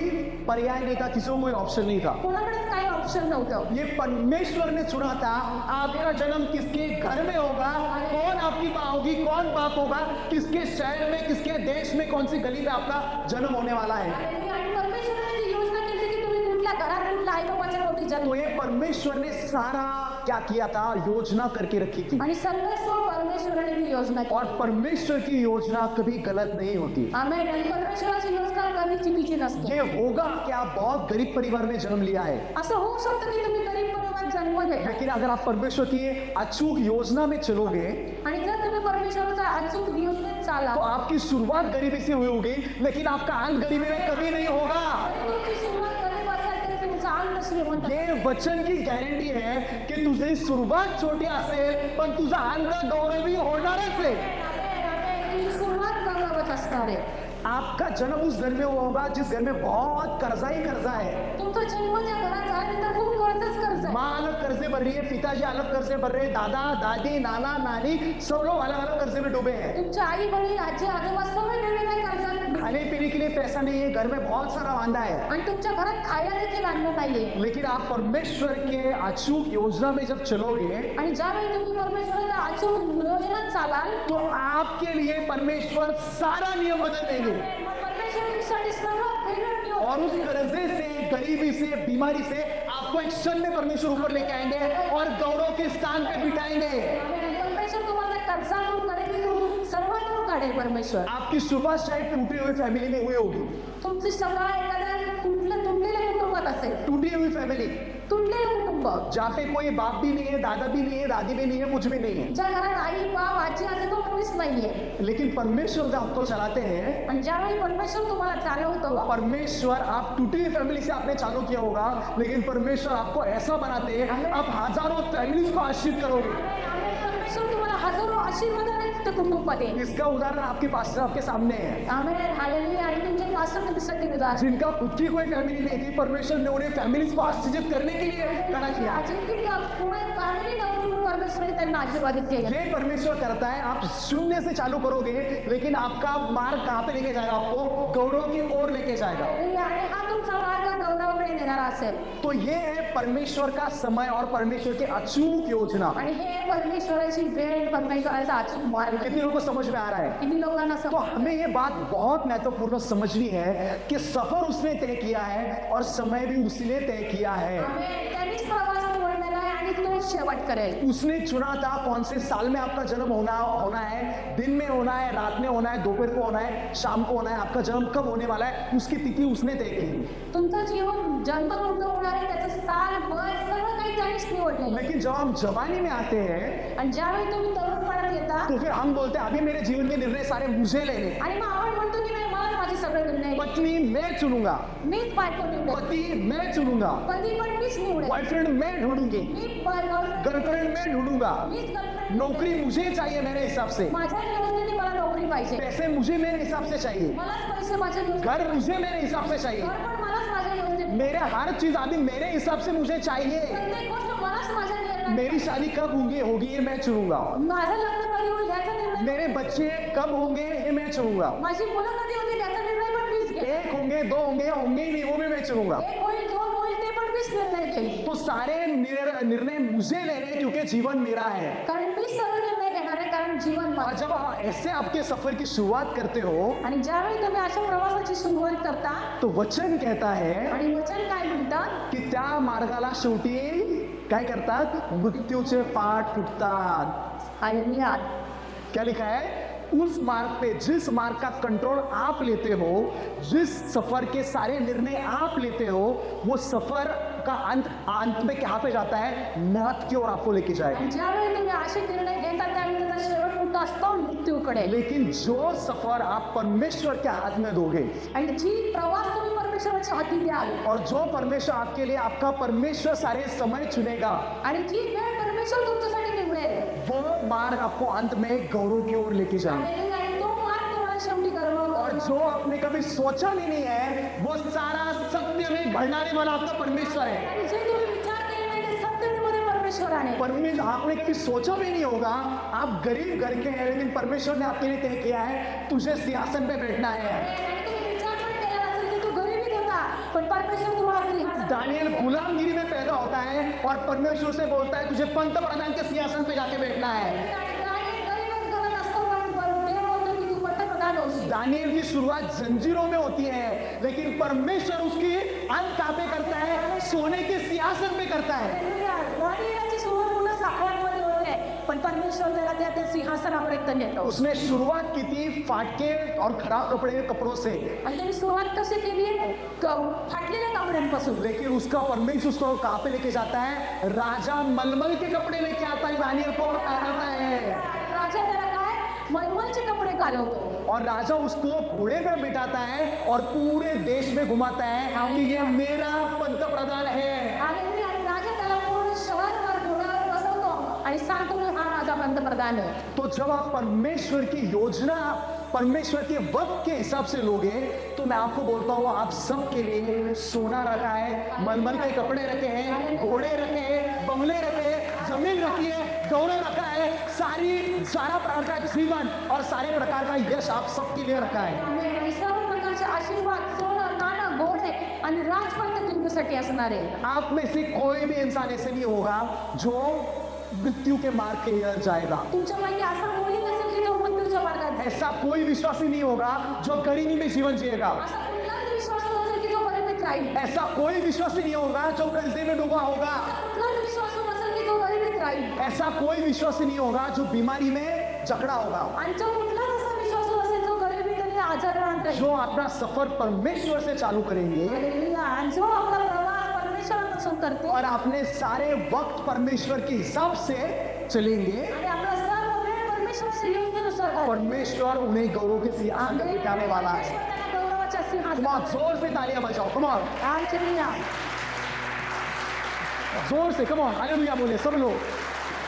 पर्याय नहीं था, किसी को कोई ऑप्शन नहीं था. कोणाकडेच काही ऑप्शन नव्हतं. ये परमेश्वर ने चुना था आपका जन्म किसके घर में होगा, कौन आपकी माँ होगी, कौन बाप होगा, किसके शहर में, किसके देश में, कौन सी गली में आपका जन्म होने वाला है. आणि परमेश्वराने ती योजना केली की तुम्ही कुठल्या घरात कुठल्या आई बाबाच्या रोटी जन्म. तो ये परमेश्वर ने सारा क्या किया था, योजना करके रखी थी. आणि सर्वस्व परमेश्वराने ती योजना केली. और परमेश्वर की योजना कभी गलत नहीं होती. आमेन. आणि परमेश्वराची योजना कधी चुकीची नसते. ये होगा कि आप बहुत गरीब परिवार में जन्म लिया है, असं होऊ शकतं की तुम्ही गरीब परिवारात जन्म घेतला. लेकिन अगर आप परमेश्वर की अचूक योजना में चलोगे आणि जर तुम्ही परमेश्वराच्या अचूक योजनेत चालला आला तो आपकी शुरुआत गरीबी से हुई होगी, लेकिन आपका अंत गरीबी में कभी नहीं होगा। तुमची सुरुवात गरीब असेल तरी तुमचा अंत श्रीमंत असेल. ये वचन की गॅरंटी आहे की तुझी सुरुवात छोटी असेल पण तुझा अंत गौरवी होणारच आहे. तुमची सुरुवात गौरवत असणार आहे. आपका जन्म उस घर में हुआ होगा जिस घर में बहुत कर्जा ही कर्जा है. तुमचा जन्म ज्या घरात झाल्यानंतर खूप कर्जच कर्ज आहे. माँ अलग कर्जे भर रही है, पिताजी अलग कर्जे भर रहे हैं, दादा दादी नाना नानी सब लोग अलग अलग कर्जे में डूबे हैं. तुमच्या आई वडील आजी आजोबा सगळे वेगवेगळ्या कर्जात खाने पीने के लिए पैसा नहीं है, घर में बहुत सारा वांदा है. आणि तुमच्या घरात खायला देखील अन्न नाहीये. लेकिन आप परमेश्वर के अचूक योजना में जब चलोगे आणि ज्यावेळी तुम्ही परमेश्वराला अचूक नियोजनात चालाल तो आपके लिए परमेश्वर सारा नियम बदल देंगे. परमेश्वरासाठी सगळं वेगळं नियम. और उस कर्जे से, गरीबी से, बीमारी से आपको एक क्षण में परमेश्वर ऊपर लेके आएंगे और गौरव के स्थान पे बिठाएंगे. परमेश्वर तुम्हाला कर्जातून गरिबीतून सर्वातून काढेल. परमेश्वर आपकी सुबह शायद टूटी हुई फैमिली में हुई होगी. तुमची सभा एखाद्या तुटलेल्या कुटुंबात असेल. टूटी हुई फैमिली तुटलेलं कुटुंब जहाँ पे कोई बाप भी नहीं है, दादा भी नहीं है, दादी भी नहीं है, कुछ भी नहीं है. ज्या घरात आई बाप आजी आजोबा कोणीच नाहीये. लेकिन परमेश्वर जब आपको चलाते हैं, आणि ज्यावेळी परमेश्वर तुम्हाला चालवतो परमेश्वर, आप टूटी हुई फैमिली से आपने चालू किया होगा, लेकिन परमेश्वर आपको ऐसा बनाते हैं आप हजारों फैमिलीज को आशीष करोगे. परमेश्वर तुम्हाला हजारो आशीर्वाद कुटुंबामध्ये. इसका उदाहरण आपके पास आपके सामने है. Amen hallelujah. आणि तुमच्या वास्तविकतेसाठी उदाहरण जिनका खुद की कोई फैमिली नहीं थी, परमेश्वर ने उन्हें फैमिलीज को आशीषित करने के लिए खड़ा किया. परमेश्वर त्यांना आशीर्वादित केलं. ये परमेश्वर करता है. आप शून्य से चालू करोगे, लेकिन आपका मार्ग कहाँ पे लेके जाएगा? आपको गौरव की ओर लेके जाएगा. आणि हा तुमचा मार्ग गौरवाकडे नेणारा असेल. तो ये है परमेश्वर का समय और परमेश्वर की अचूक योजना. आणि हे परमेश्वराची वेळ, परमेश्वराचा अचूक मार्ग. कितने लोगों को समझ में आ रहा है? किती लोकांना तो हमें ये बात बहुत महत्वपूर्ण समझनी है कि सफर उसने तय किया है और समय भी उसने तय किया है. त्यांनीच प्रवास निवडलेला आहे आणि तो शेवट करेल. उसने चुना था कौन से साल में आपका जन्म होना है, दिन में होना है, रात में होना है, दोपहर को होना है, शाम को होना है, आपका जन्म कब होने वाला है, उसकी तिथि उसने तय की. तुमचं जीवन जन्म कुठं होणार आहे त्याचं साल वय सगळं काही त्यांनीच निवडलेलं. लेकिन जब हम जवानी में आते हैं आणि ज्यावेळी तुम्ही तरुणपणात येता तो फिर हम बोलते हैं अभी मेरे जीवन के निर्णय सारे मुझे लेने. आणि मग आपण म्हणतो की नाही मला माझे सगळे निर्णय पत्नी मैं चुनूंगा, मीच बायको निवडेल. पति मैं चुनूंगा, पती पण मीच निवडेल. बॉयफ्रेंड मैं ढूंढूंगी, मी गर्लफ्रेंड गर्लफ्रेंड मैं ढूंढूंगा, मीच गर्लफ्रेंड. नौकरी मुझे चाहिए मेरे हिसाब से, माझ्या निवडीने मला नोकरी पाहिजे. पैसे मुझे मेरे हिसाब से चाहिए, मलाच पैसे माझ्या निवडीने. घर मुझे मेरे हिसाब से चाहिए, घर पण मलाच माझ्या निवडीने. मेरे हर चीज अभी मेरे हिसाब से मुझे चाहिए. प्रत्येक गोष्ट मलाच माझ्या निर्णय. मेरी शादी कब होगी ये मैं चुनूंगा. माझं लग्न कधी होईल याचा निर्णय. मेरे बच्चे कब होंगे ये मैं चुनूंगा. माझी मुलं कधी होती त्याचा निर्णय पण मीच घेईन. एक होंगे, दो होंगे, होंगे ही नहीं वो भी मैं चुनूंगा. एक होईल दोन होईल ते पण मीच निर्णय घेईन. तो सारे निर्णय मुझे लेने हैं क्योंकि जीवन मेरा है. कारण मीच सर्व निर्णय घेणार आहे कारण जीवन और माझं. जब आप ऐसे आपके सफर की शुरुआत करते हो आणि ज्यावेळी तुम्ही अशा प्रवासाची सुरुवात करता तो वचन कहता है आणि वचन काय म्हणतात की त्या मार्गाला शेवटी काय करतात? मृत्यूचे पाठ फुटतात. हालेलुया. क्या लिखा है? उस मार्ग पे, जिस मार्ग का कंट्रोल आप लेते हो, जिस सफर के सारे निर्णय आप लेते हो, वो सफर का अंत में कहाँ पे जाता है? मौत की ओर आपको लेके जाएगा. ज्यावेळी तुम्ही असे निर्णय घेता त्यावेळी त्याचा शेवट कुठं असतो? मृत्यूकडे. लेकिन जो सफर आप परमेश्वर के हाथ में दोगे आणि जी प्रवास तुम्ही परमेश्वराच्या हाती द्याल और जो परमेश्वर आपके लिए, आपका परमेश्वर सारे समय चुनेगा, आणि जी वेळ परमेश्वर तुमच्यासाठी निवडेल वो मार्ग आपको अंत में गौरव की ओर लेके जाएगा. आणि तो मार्ग तुम्हाला शेवटी और जो आपने कभी सोचा भी नहीं है वो सारा सत्य में भरने वाला आपका परमेश्वर है. आणि जे तुम्ही विचार केले नाही ते सत्तेमध्ये परमेश्वराने. परमेश्वर आपने कभी सोचा भी नहीं होगा. आप गरीब घर के हैं लेकिन परमेश्वर ने आपके लिए तय किया है तुझे सिंहासन पे बैठना है. आणि तुम्ही विचार पण केला असेल की तू गरिबीत होता पण परमेश्वर तुम्हाला सिंहासन. दानियल गुलामगिरी में पैदा होता है और परमेश्वर से बोलता है तुझे पंतप्रधान के सिंहासन पे जाके बैठना है. गरीबच करत असतो पण देव बोलतो की तू पंतप्रधान होशील. दानियल की शुरुआत जंजीरों में होती है लेकिन परमेश्वर उसकी अंत कहाँ पे करता है? सोने के सिंहासन पे करता है. दानियेलाची सुरुवात पुन्हा साखळ्यांमध्ये होते पण परमेश्वर त्याला त्या सिंहासनापर्यंत नेतो. उसने शुरुआत की थी फाटके और खराब कपड़ों से, आणि त्यांनी सुरुवात कशी केली? फाटलेल्या कपड्यांपासून. लेकिन उसका परमेश्वर उसको कहाँ पे लेके जाता है? राजा मलमल के कपड़े लेके आता है. दानियल को आता है राजा त्याला काय मलमलचे कपडे घालवतो और राजा उसको घोड़े पर बिठाता है और पूरे देश में घुमाता है कि ये मेरा पंतप्रधान है। आणि राजा त्याला पूर्ण शहरभर घोड्यावर बसवतो आणि सांगतो की हा माझा पंतप्रधान आहे. तो जब आप परमेश्वर की योजना, परमेश्वर के वक्त के हिसाब से लोगे, तो मैं आपको बोलता हूँ आप सबके लिए सोना रखा है, मलमल के कपड़े रखे हैं, घोड़े रखे हैं, बंगले रखे हैं, जमीन रखी है, गौरव रखा है, सारा प्रकार का जीवन और सारे प्रकार का यश आप सबके लिए रखा है। आणि सर्व प्रकारचे आशीर्वाद, सोनं, नाणं, घोडे आणि राजपद तुमच्यासाठी असणार आहे. आप में से कोई भी इंसान ऐसे नहीं होगा जो मृत्यू के मार्ग के लिए जाएगा। तुमच्यापैकी असा कोणी नसेल की जो मृत्यूच्या मार्गात जाईल. ऐसा कोई विश्वासी नहीं होगा जो गरीबी में जीवन जिएगा। असा कुठलाच विश्वास नसेल की जो गरिबीत राहील. ऐसा कोई विश्वासी नहीं होगा जो कर्जे में डूबा होगा। कुठलाच विश्वास नसेल की जो गरिबीत राहील. ऐसा कोई विश्वासी नहीं होगा जो बीमारी में जकड़ा होगा। आणि जो कुठलाच असा विश्वास नसेल जो गरिबीत आणि आजारात राहील. जो अपना सफर परमेश्वर से चालू करेंगे हालेलुया. आणि जो आपला प्रवास परमेश्वरापासून करते और अपने सारे वक्त परमेश्वर के हिसाब से चलेंगे, आणि आपला सर्व वेळ परमेश्वर योजनेनुसार घालतो. परमेश्वर उन्हें गौरव के सिंहासन पर बिठाने वाला है। त्याला गौरवाच्या सिंहासनावर. Come on, जोर से तालियां बजाओ, come on, हालेलुया. जोर से, come on, हालेलुया बोले सब लोग।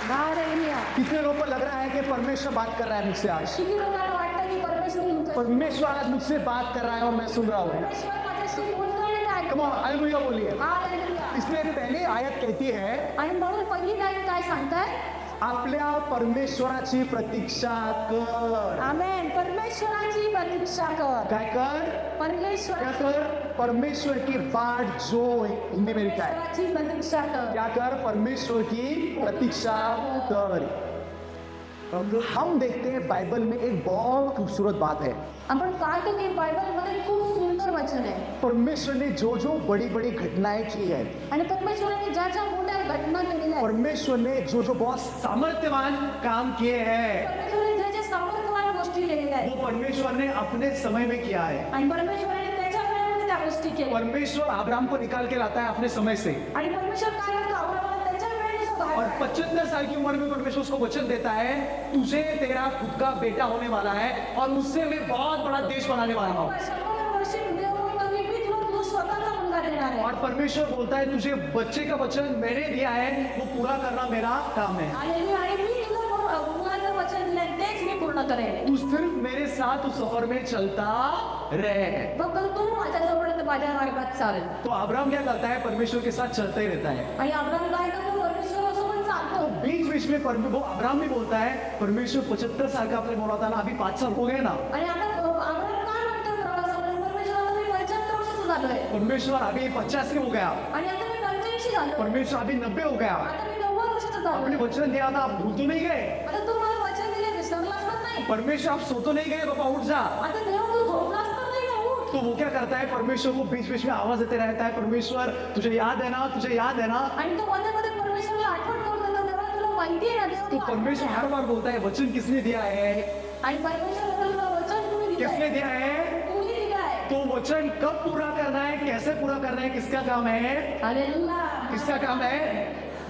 हालेलुया. कितने लोगों को लग रहा है कि परमेश्वर बात कर रहा है मुझसे आज? किती लोकांना वाटतं की परमेश्वर परमेश्वर आज मुझसे बात कर रहा है और मैं सुन रहा हूँ। परमेश्वर माझ्याशी बोलतोय आणि कम ऑन, हालेलुया बोलिए। हालेलुया. इसलिए पहली आयत कहती है आणि म्हणून पहिली लाईन काय सांगताय? आपल्या परमेश्वराची प्रतीक्षा कर। आमेन. परमेश्वराची प्रतीक्षा कर. काय कर? परमेश्वर क्या कर? परमेश्वर की बाट जो, हिंदी में लिखा है, परमेश्वराची प्रतीक्षा कर. क्या कर? परमेश्वर की प्रतीक्षा कर। हम देखते हैं बाइबल में एक बहुत खूबसूरत बात है। आपण पाहतो की बायबलमध्ये खूप सुंदर वचन आहे परमेश्वर ने जो जो बड़ी बड़ी घटनाएं की है, आणि परमेश्वराने ज्या ज्या मोठ्या घटना केलेल्या आहेत, परमेश्वर ने जो जो बहुत सामर्थ्यवान काम किए हैं, परमेश्वराने ज्या ज्या सामर्थ्यवान गोष्टी केलेल्या आहेत वो परमेश्वर ने अपने समय में किया है। आणि परमेश्वराने त्याच्या वेळेमध्ये त्या गोष्टी केल्या परमेश्वर अब्राहम को निकाल के लाता है अपने समय से, आणि परमेश्वर काय करतो? अब्राहमाला त्याच्या वेळेनुसार बाहेर और काढतो. 75 साल की उम्र में परमेश्वर उसको वचन देता है, तुझे तेरा खुद का बेटा होने वाला है और उससे मैं बहुत बड़ा देश बनाने वाला हूँ। 100 वर्षी देव बोलतो की मी तुला स्वतःचा मुलगा देणार आहे. और परमेश्वर बोलता है तुझे बच्चे का वचन मैंने दिया है, वो पूरा करना मेरा काम है। हालेलुया. आणि मी तुला मुलाचं वचन दिलंय तेच मी पूर्ण करेन. तू सिर्फ मेरे साथ उस सफर में चलता रहे। फक्त तू माझ्याजवळ माझ्या मार्गात चालेल. तो अब्राहम क्या करता है? परमेश्वर के साथ चलता ही रहता है। आणि अब्राहम काय करतो? परमेश्वरासोबत चालतो. तो बीच बीच में वो अब्राहम भी बोलता है, परमेश्वर 75 साल का आपने बोला था ना, अभी 5 साल हो गए ना, आणि आता अब्राहम काय म्हणतो प्रवासामध्ये? परमेश्वराला मी 75 वर्षाचा झालोय परमेश्वर अभी 85 हो गया, आणि आता मी 85 झालो. परमेश्वर अभी 90 हो गया। आता मी 90 वर्षाचा आपने झालो. वचन दिया था, आप भूल तो नहीं गए? आता तू मला वचन दिले विसरलास तर नाही. परमेश्वर आप सो तो नहीं गए? बाबा उठ जा। आता देव तू झोपलास तर नाही ना? उठ. तो वो क्या करता है? परमेश्वर को बीच बीच में आवाज देते रहता है, परमेश्वर तुझे याद है ना, तुझे याद है ना। आणि तो मध्ये मध्ये परमेश्वराला आठवण करून देतो, देवा तुला माहिती आहे ना देव तो तू परमेश्वर हर बार बोलता है, वचन किसने दिया है? आणि परमेश्वर तुला वचन तुम्ही किसने दिलंय. दिया है? तुम्ही दिलं आहे. तो वचन कब पूरा करना है, कैसे पूरा करना है, किसका काम है? हालेलुया. किसका काम है?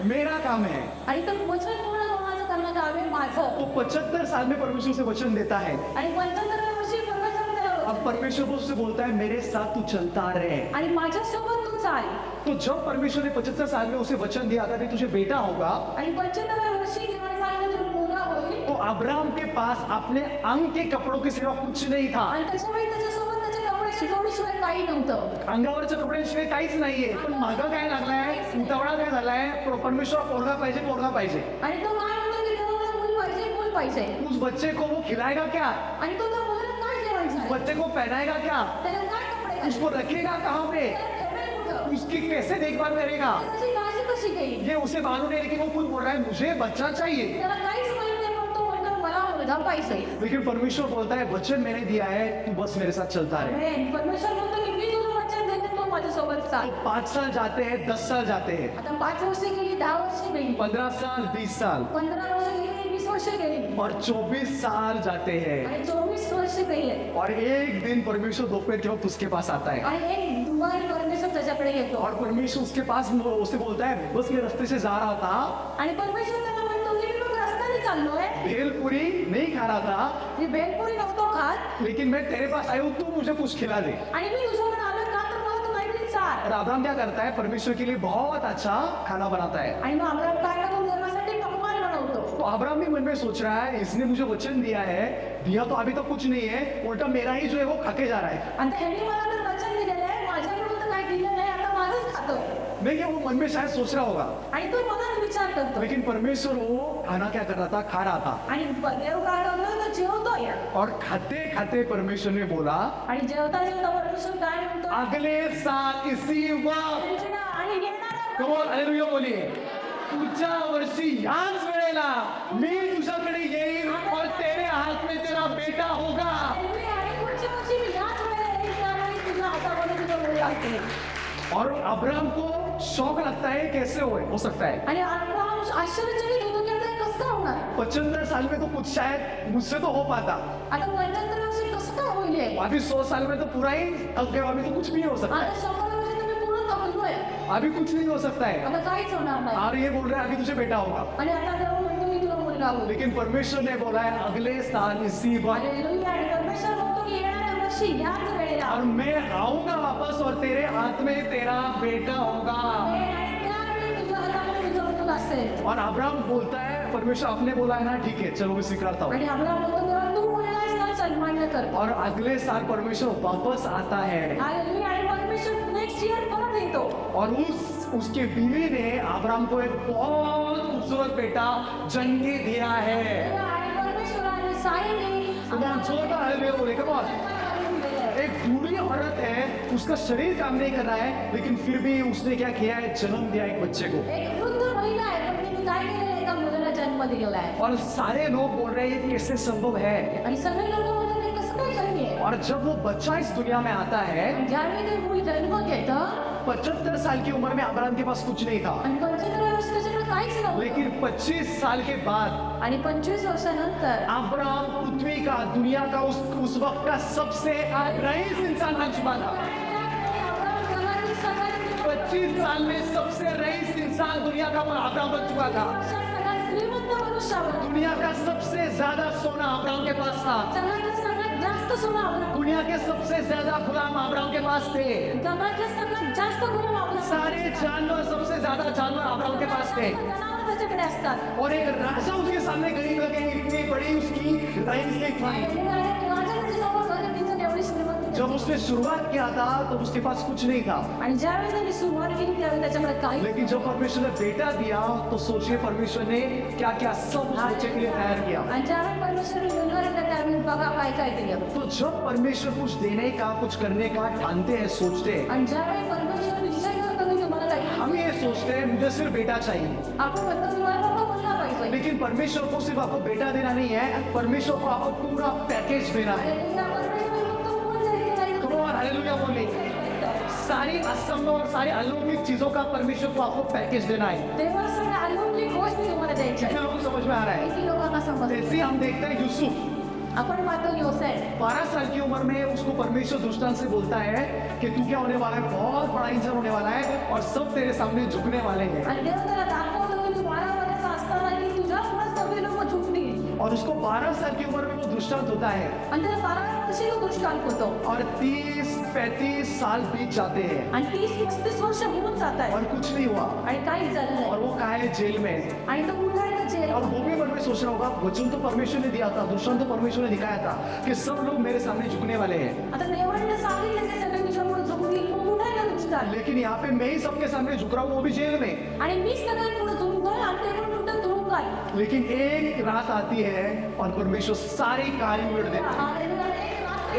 मेरा काम है। आणि तो वचन पूर्ण कोणाचं करणं काम आहे? माझं. तो 75 साल में परमेश्वर से वचन देता है। आणि 75 वर्षी परमेश्वर त्याला अब परमेश्वर उससे बोलता है, मेरे साथ तू चलता रहे। आणि माझ्यासोबत तू चाल. तो जब परमेश्वर ने 75 साल में उसे वचन दिया था कि तुझे बेटा होगा, आणि 75 वर्षी देवाने सांगितलं तुला मुलगा होईल. तो अब्राहम के पास अपने अंग के कपड़ों के सिवा कुछ नहीं था। आणि त्याच्यामुळे त्याच्यासोबत त्याचे कपडे शिकवण्याशिवाय काही नव्हतं. अंगावरच्या कपड्यांशिवाय काहीच नाहीये, पण मागं काय लागलाय? उतावळा काय झालाय? परमेश्वर पोरगा पाहिजे, पोरगा पाहिजे। आणि तो काय म्हणतो की देवाला मूल पाहिजे, मूल पाहिजे. उस बच्चे को वो खिलाएगा क्या? आणि तो त्या मुलाला काय जेवायचं आहे? बच्चे को पहनाएगा क्या? त्याला काय कपडे घालायचे? उसको रखेगा कहाँ पे? त्याला ठेवेल कुठं? उसकी कैसे देखभाल करेगा? त्याची काळजी कशी घेईल? ये उसे मालूम नहीं, लेकिन वो खुद बोल रहा है, मुझे बच्चा चाहिए। त्याला काहीच माहित नाही, पण तो म्हणतो मला मुलगा पाहिजे. लेकिन परमेश्वर बोलता है, वचन मैंने दिया है, तू बस मेरे साथ चलता रहे। आमेन. परमेश्वर म्हणतो की मी तुला वचन देते, तू माझ्यासोबत चाल. 5 साल जाते हैं, 10 साल जाते हैं, आता 5 वर्षे गेली, 10 वर्षे गेली, 15 साल, 20 साल 15 वर्ष गेली, 20 वर्ष गेली और 24 साल जाते हैं। आणि 24 वर्ष गेले. और एक दिन परमेश्वर दोपहर के वक्त उसके पास आता है आणि एक दुवारी परमेश्वर त्याच्याकडे येतो. और परमेश्वर उसके पास उसे बोलता है, बस मैं रास्ते से जा रहा था आणि परमेश्वर त्याला म्हणतो की मी मग रस्त्याने चाललोय? भेलपुरी नहीं खा रहा था, मी भेलपुरी नव्हतो खात लेकिन मैं तेरे पास आई हूँ, तू मुझे कुछ खिला दे। आणि मी तुझ्याकडे आलोय का तर मला तू काहीतरी चाल. और अब्राहम क्या करता है, परमेश्वर के लिए बहुत अच्छा खाना बनाता है। आणि मग अब्राहम काय करतो, देवासाठी पकवान बनवतो. तो अब्राहम भी मन में सोच रहा है, इसने मुझे वचन दिया तो अभी तो कुछ नहीं है, उल्टा मेरा ही जो है वो खाके जा रहा है। आणि त्यांनी मला तर वचन दिलेलं आहे, माझ्याकडून तर काय दिलं नाही, आता माझंच खातो. मैं क्या, वो मन में शायद सोच रहा होगा, आणि तो मनात विचार करतो. लेकिन परमेश्वर वो खाना क्या कर रहा था, खा रहा था। आणि देव काय करतो, तो जेवतोय. और खाते खाते परमेश्वर ने बोला, आणि जेवता जेवता परमेश्वर काय म्हणतो, अगले साल इसी वक्त, आणि येणाऱ्या कम ऑन हालेलुया बोलिए, पुढच्या वर्षी याच वेळेला मी तुझ्याकडे येईल और तेरे हाथ में तेरा बेटा होगा। आणि पुढच्या वर्षी मी याच वेळेला येईल त्यावेळी तुझ्या हातामध्ये तुझा मुलगा असेल. और अब्राहम को शौक लगता है, कैसे हो सकता है, आणि अब्राहम आश्चर्यचकित होतो की आता हे कसं काय होणार. 75 साल में तो कुछ शायद मुझसे तो हो पाता, आता 75 वर्षी कसं काय होईल हे? अभी 100 साल में तो पूरा ही अब गया, अभी तो कुछ भी नहीं हो सकता है, आता 100 वर्षी तुम्ही पूर्ण तगडलोय, अभी कुछ नहीं हो सकता है। आता काहीच होणार नाही. और ये बोल रहा है अभी तुझे बेटा होगा, आणि आता देव म्हणतो मी तुला मुलगा होईल. लेकिन परमेश्वर ने बोला है अगले साल इसी वक्त, हालेलुया. आणि परमेश्वर म्हणतो की येणाऱ्या वर्षी याच वेळेला और मैं आऊंगा वापस और तेरे हाथ में तेरा बेटा होगा। आणि त्यावेळी तुझ्या हातामध्ये तुझा मुलगा असेल. और अब्राहम बोलता है, परमेश्वर आपने बोला है ना, ठीक है चलो मैं स्वीकारता हूँ। आणि अब्राहम म्हणतो देवा तू बोललास ना, चल मान्य करतो. और अगले साल परमेश्वर वापस आता है, हालेलुया. आणि परमेश्वर नेक्स्ट इयर परत येतो. और उसके बीवी ने अब्राहम को एक बहुत खूबसूरत बेटा जन्म के दिया है। आणि परमेश्वराने साईने कमान छोटा हालेलुया बोले, कमान। एक बूढ़ी औरत है, उसका शरीर काम नहीं कर रहा है, लेकिन फिर भी उसने क्या किया है, जन्म दिया एक बच्चे को। एक वृद्ध महिला आहे पण तिने काय केलेलं, एका मुलाला जन्म दिलेला आहे. और सारे लोग बोल रहे हैं ये कैसे संभव है। आणि सगळे लोक म्हणतात हे कसं काय शक्य आहे. और जब वो बच्चा इस दुनिया में आता है, ज्यावेळी ते मूल जन्म घेतं 75 साल की उम्र में अब्राहम के पास कुछ नहीं था, आणि 25 वर्ष त्याच्याकडे काहीच नव्हतं. लेकिन 25 साल के बाद आणि 25 वर्षानंतर अब्राहम पृथ्वी का, दुनिया का उस वक्त का सबसे रईस इंसान बन चुका था। अब्राहम जगातील सगळ्यात 25 साल में सबसे रईस इंसान दुनिया का अब्राहम बन चुका था। सगळ्यात श्रीमंत मनुष्य होता. दुनिया का सबसे ज्यादा सोना अब्राहम के पास था, सगळ्यात जास्त सोनं अब्राहम, दुनिया के सबसे ज्यादा गुलाम अब्राहम के पास थे, सगळ्यात जास्त गुलाम अब्राहम, सारे जानवर, सबसे ज्यादा जानवर अब्राहम के पास थे। जनावर त्याच्याकडे असतात. और एक राजा उसके सामने गरीब लगे, इतनी बड़ी उसकी रईसी थी। राजा त्याच्यासमोर झाले, तिचं तेवढी श्रीमंती. जब उसने शुरुआत किया था तो उसके पास कुछ नहीं था, आणि ज्यावेळी त्यांनी सुरुवात केली त्यावेळी त्याच्याकडे काही, लेकिन जब परमेश्वर ने बेटा दिया तो सोचिए परमेश्वर ने क्या क्या सब उस बच्चे के लिए तैयार किया। आणि ज्यावेळी परमेश्वराने मुलगा दिला त्यावेळी बघा काय काय केलं. तो जब परमेश्वर कुछ देने का, कुछ करने का ठानते हैं, सोचते हैं, आणि ज्यावेळी परमेश्वर निश्चय करतो की तुम्हाला काही, हम ये सोचते हैं मुझे सिर्फ बेटा चाहिए, आपण म्हणतो तुम्हाला फक्त मुलगा पाहिजे. लेकिन परमेश्वर को सिर्फ आपको बेटा देना नहीं है, परमेश्वर को आपको पूरा पैकेज देना है। आणि या परमेश्वराने फक्त मुलगा द्यायचं नाही. कम ऑन हालेलुया बोले, सारी असंभव और सारी अलौकिक चीजों का परमेश्वर को आपको पैकेज देना है। तेव्हा सगळ्या अलौकिक गोष्टी तुम्हाला द्यायच्या कितने आहेत. लोगों को समझ में आ रहा है। किती लोकांना समजतं. जैसे हम देखते हैं यूसुफ, आपण पाहतो योसेफ 12 साल की उम्र में उसको परमेश्वर दृष्टांत से बोलता है कि तू क्या होने वाला है, बहुत बड़ा इंसान होने वाला है और सब तेरे सामने झुकने वाले हैं। आणि देव त्याला दाखवतो की तू 12 वर्षाचा असताना की तुझ्या पुढे सगळे लोक झुकतील. और उसको 12 साल की उम्र में वो दृष्टांत होता है आणि त्याला 12 वर्षी तो दृष्टांत होतो. और 30-35 साल बीत जाते हैं आणि 30-35 वर्ष होऊन जात आहे और कुछ नहीं हुआ, आणि काही झालं और नाही. वो कहा है जेल में। आणि तो पुन्हा एकदा जेल. और वो भी मन में सोच रहा होगा, वचन तो परमेश्वर ने दिया था, दृष्टांत तो परमेश्वर ने दिखाया था कि सब लोग मेरे सामने झुकने वाले हैं, आता देवाने सांगितलं की सगळे तुझ्या पुढे झुकतील, मग पुन्हा एकदा दृष्टांत. लेकिन यहाँ पे मैं ही सबके सामने झुक रहा हूँ, वो भी जेल में। आणि मीच सगळ्यात पुढे झुकतोय आणि ते पण कुठं तुरुंगात. लेकिन एक रात आती है और परमेश्वर सारी कहानी उलट देता है। आणि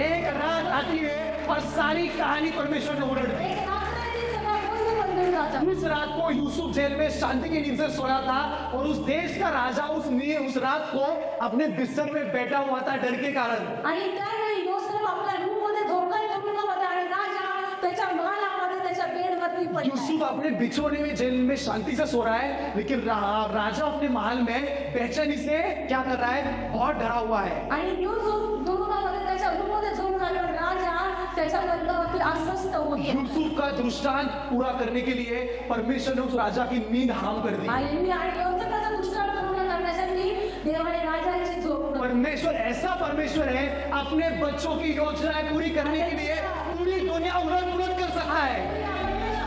एक रात आती है और सारी कहानी परमेश्वर ने उलट दी। एक रात्र आहे, ती सगळ्या गोष्टी बदलून जातात. उस रात को यूसुफ जेल में शांति की नींद से सोया था और उस देश का राजा उस रात को अपने बिस्तर में बैठा हुआ था डर के कारण। आणि त्यावेळी योसेफ आपल्या रूममध्ये झोपलाय तुरुंगामध्ये आणि राजा त्याच्या महालामध्ये त्याच्या बेडवरती पडलाय. यूसुफ अपने बिछोने में जेल में शांति से सो रहा है, लेकिन राजा अपने महल में बेचैनी से क्या कर रहा है, बहुत डरा हुआ है। आणि युसूफ तुरुंगामध्ये त्याच्या रूममध्ये झोपून आल्यावर राजा त्याच्या बदलावरती अस्वस्थ होते. यूसुफ का दृष्टांत पूरा करने के लिए परमेश्वर ने उस राजा की नींद हाम कर दी। आणि योसेफाचा दृष्टांत पूर्ण करण्यासाठी देव आणि राजाची झोप उडवतो. परमेश्वर ऐसा परमेश्वर है, अपने बच्चों की योजनाएं पूरी करने के लिए पूरी दुनिया उलट पुलट कर सकता है.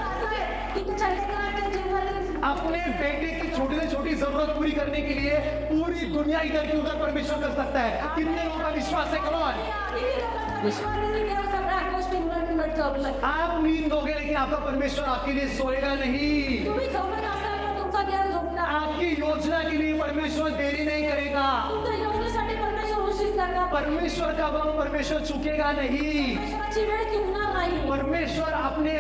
असं आहे की तुझ्या लेकरांच्या जीवनातील अपने बेटे की छोटी से छोटी जरूरत पूरी करने के लिए पूरी दुनिया इधर की उधर परमेश्वर कर सकता है. कितने लोगों का विश्वास है? Come on. विश्वासाने देव सगळ्या गोष्टी उलट पुलट करू शकतो. आप नींद दोगे लेकिन आपका परमेश्वर आपके लिए सोएगा नहीं. तुम्ही झोपत असताना तुमचा देव झोपणार. आपकी योजना के लिए परमेश्वर देरी नहीं करेगा. तुमच्या योजनेसाठी परमेश्वर उशीर करणार. परमेश्वर का वक्त परमेश्वर चुकेगा नहीं. परमेश्वराची वेळ चुकणार नाही. परमेश्वर अपने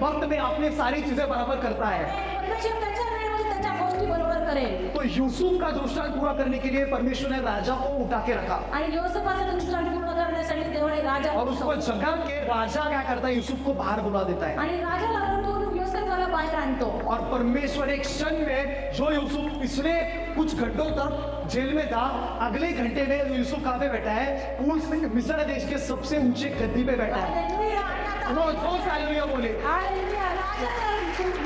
वक्त में अपने सारी चीजें बराबर करता है. परमेश्वर त्याच्या वेळेमध्ये त्याच्या गोष्टी बरोबर करेल. तो यूसुफ का दृष्टांत पूरा करने के लिए परमेश्वर ने राजा को उठा के रखा आणि योसेफाचं दृष्टांत पूर्ण करण्यासाठी देवाने राजा और उसको जगा के राजा क्या करता है? यूसुफ को बाहर बुला देता है. आणि राजाला उठवून योसेफाला बाहेर आणतो. और परमेश्वर एक क्षण में जो यूसुफ पिछले कुछ घंटों तक जेल में था, अगले घंटे में यूसुफ कहाँ पे बैठा है? उस मिस्र देश के सबसे ऊंचे गद्दी पे बैठा है. हालेलुया बोले. हालेलुया. राजाला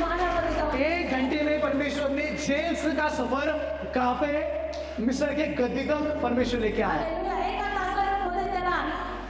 महाराजाला जाऊन एक घंटे में परमेश्वर ने जेल से का सफर कहाँ पे? मिस्र के गद्दी तक परमेश्वर लेके आया. हालेलुया. एका तासामध्ये त्याला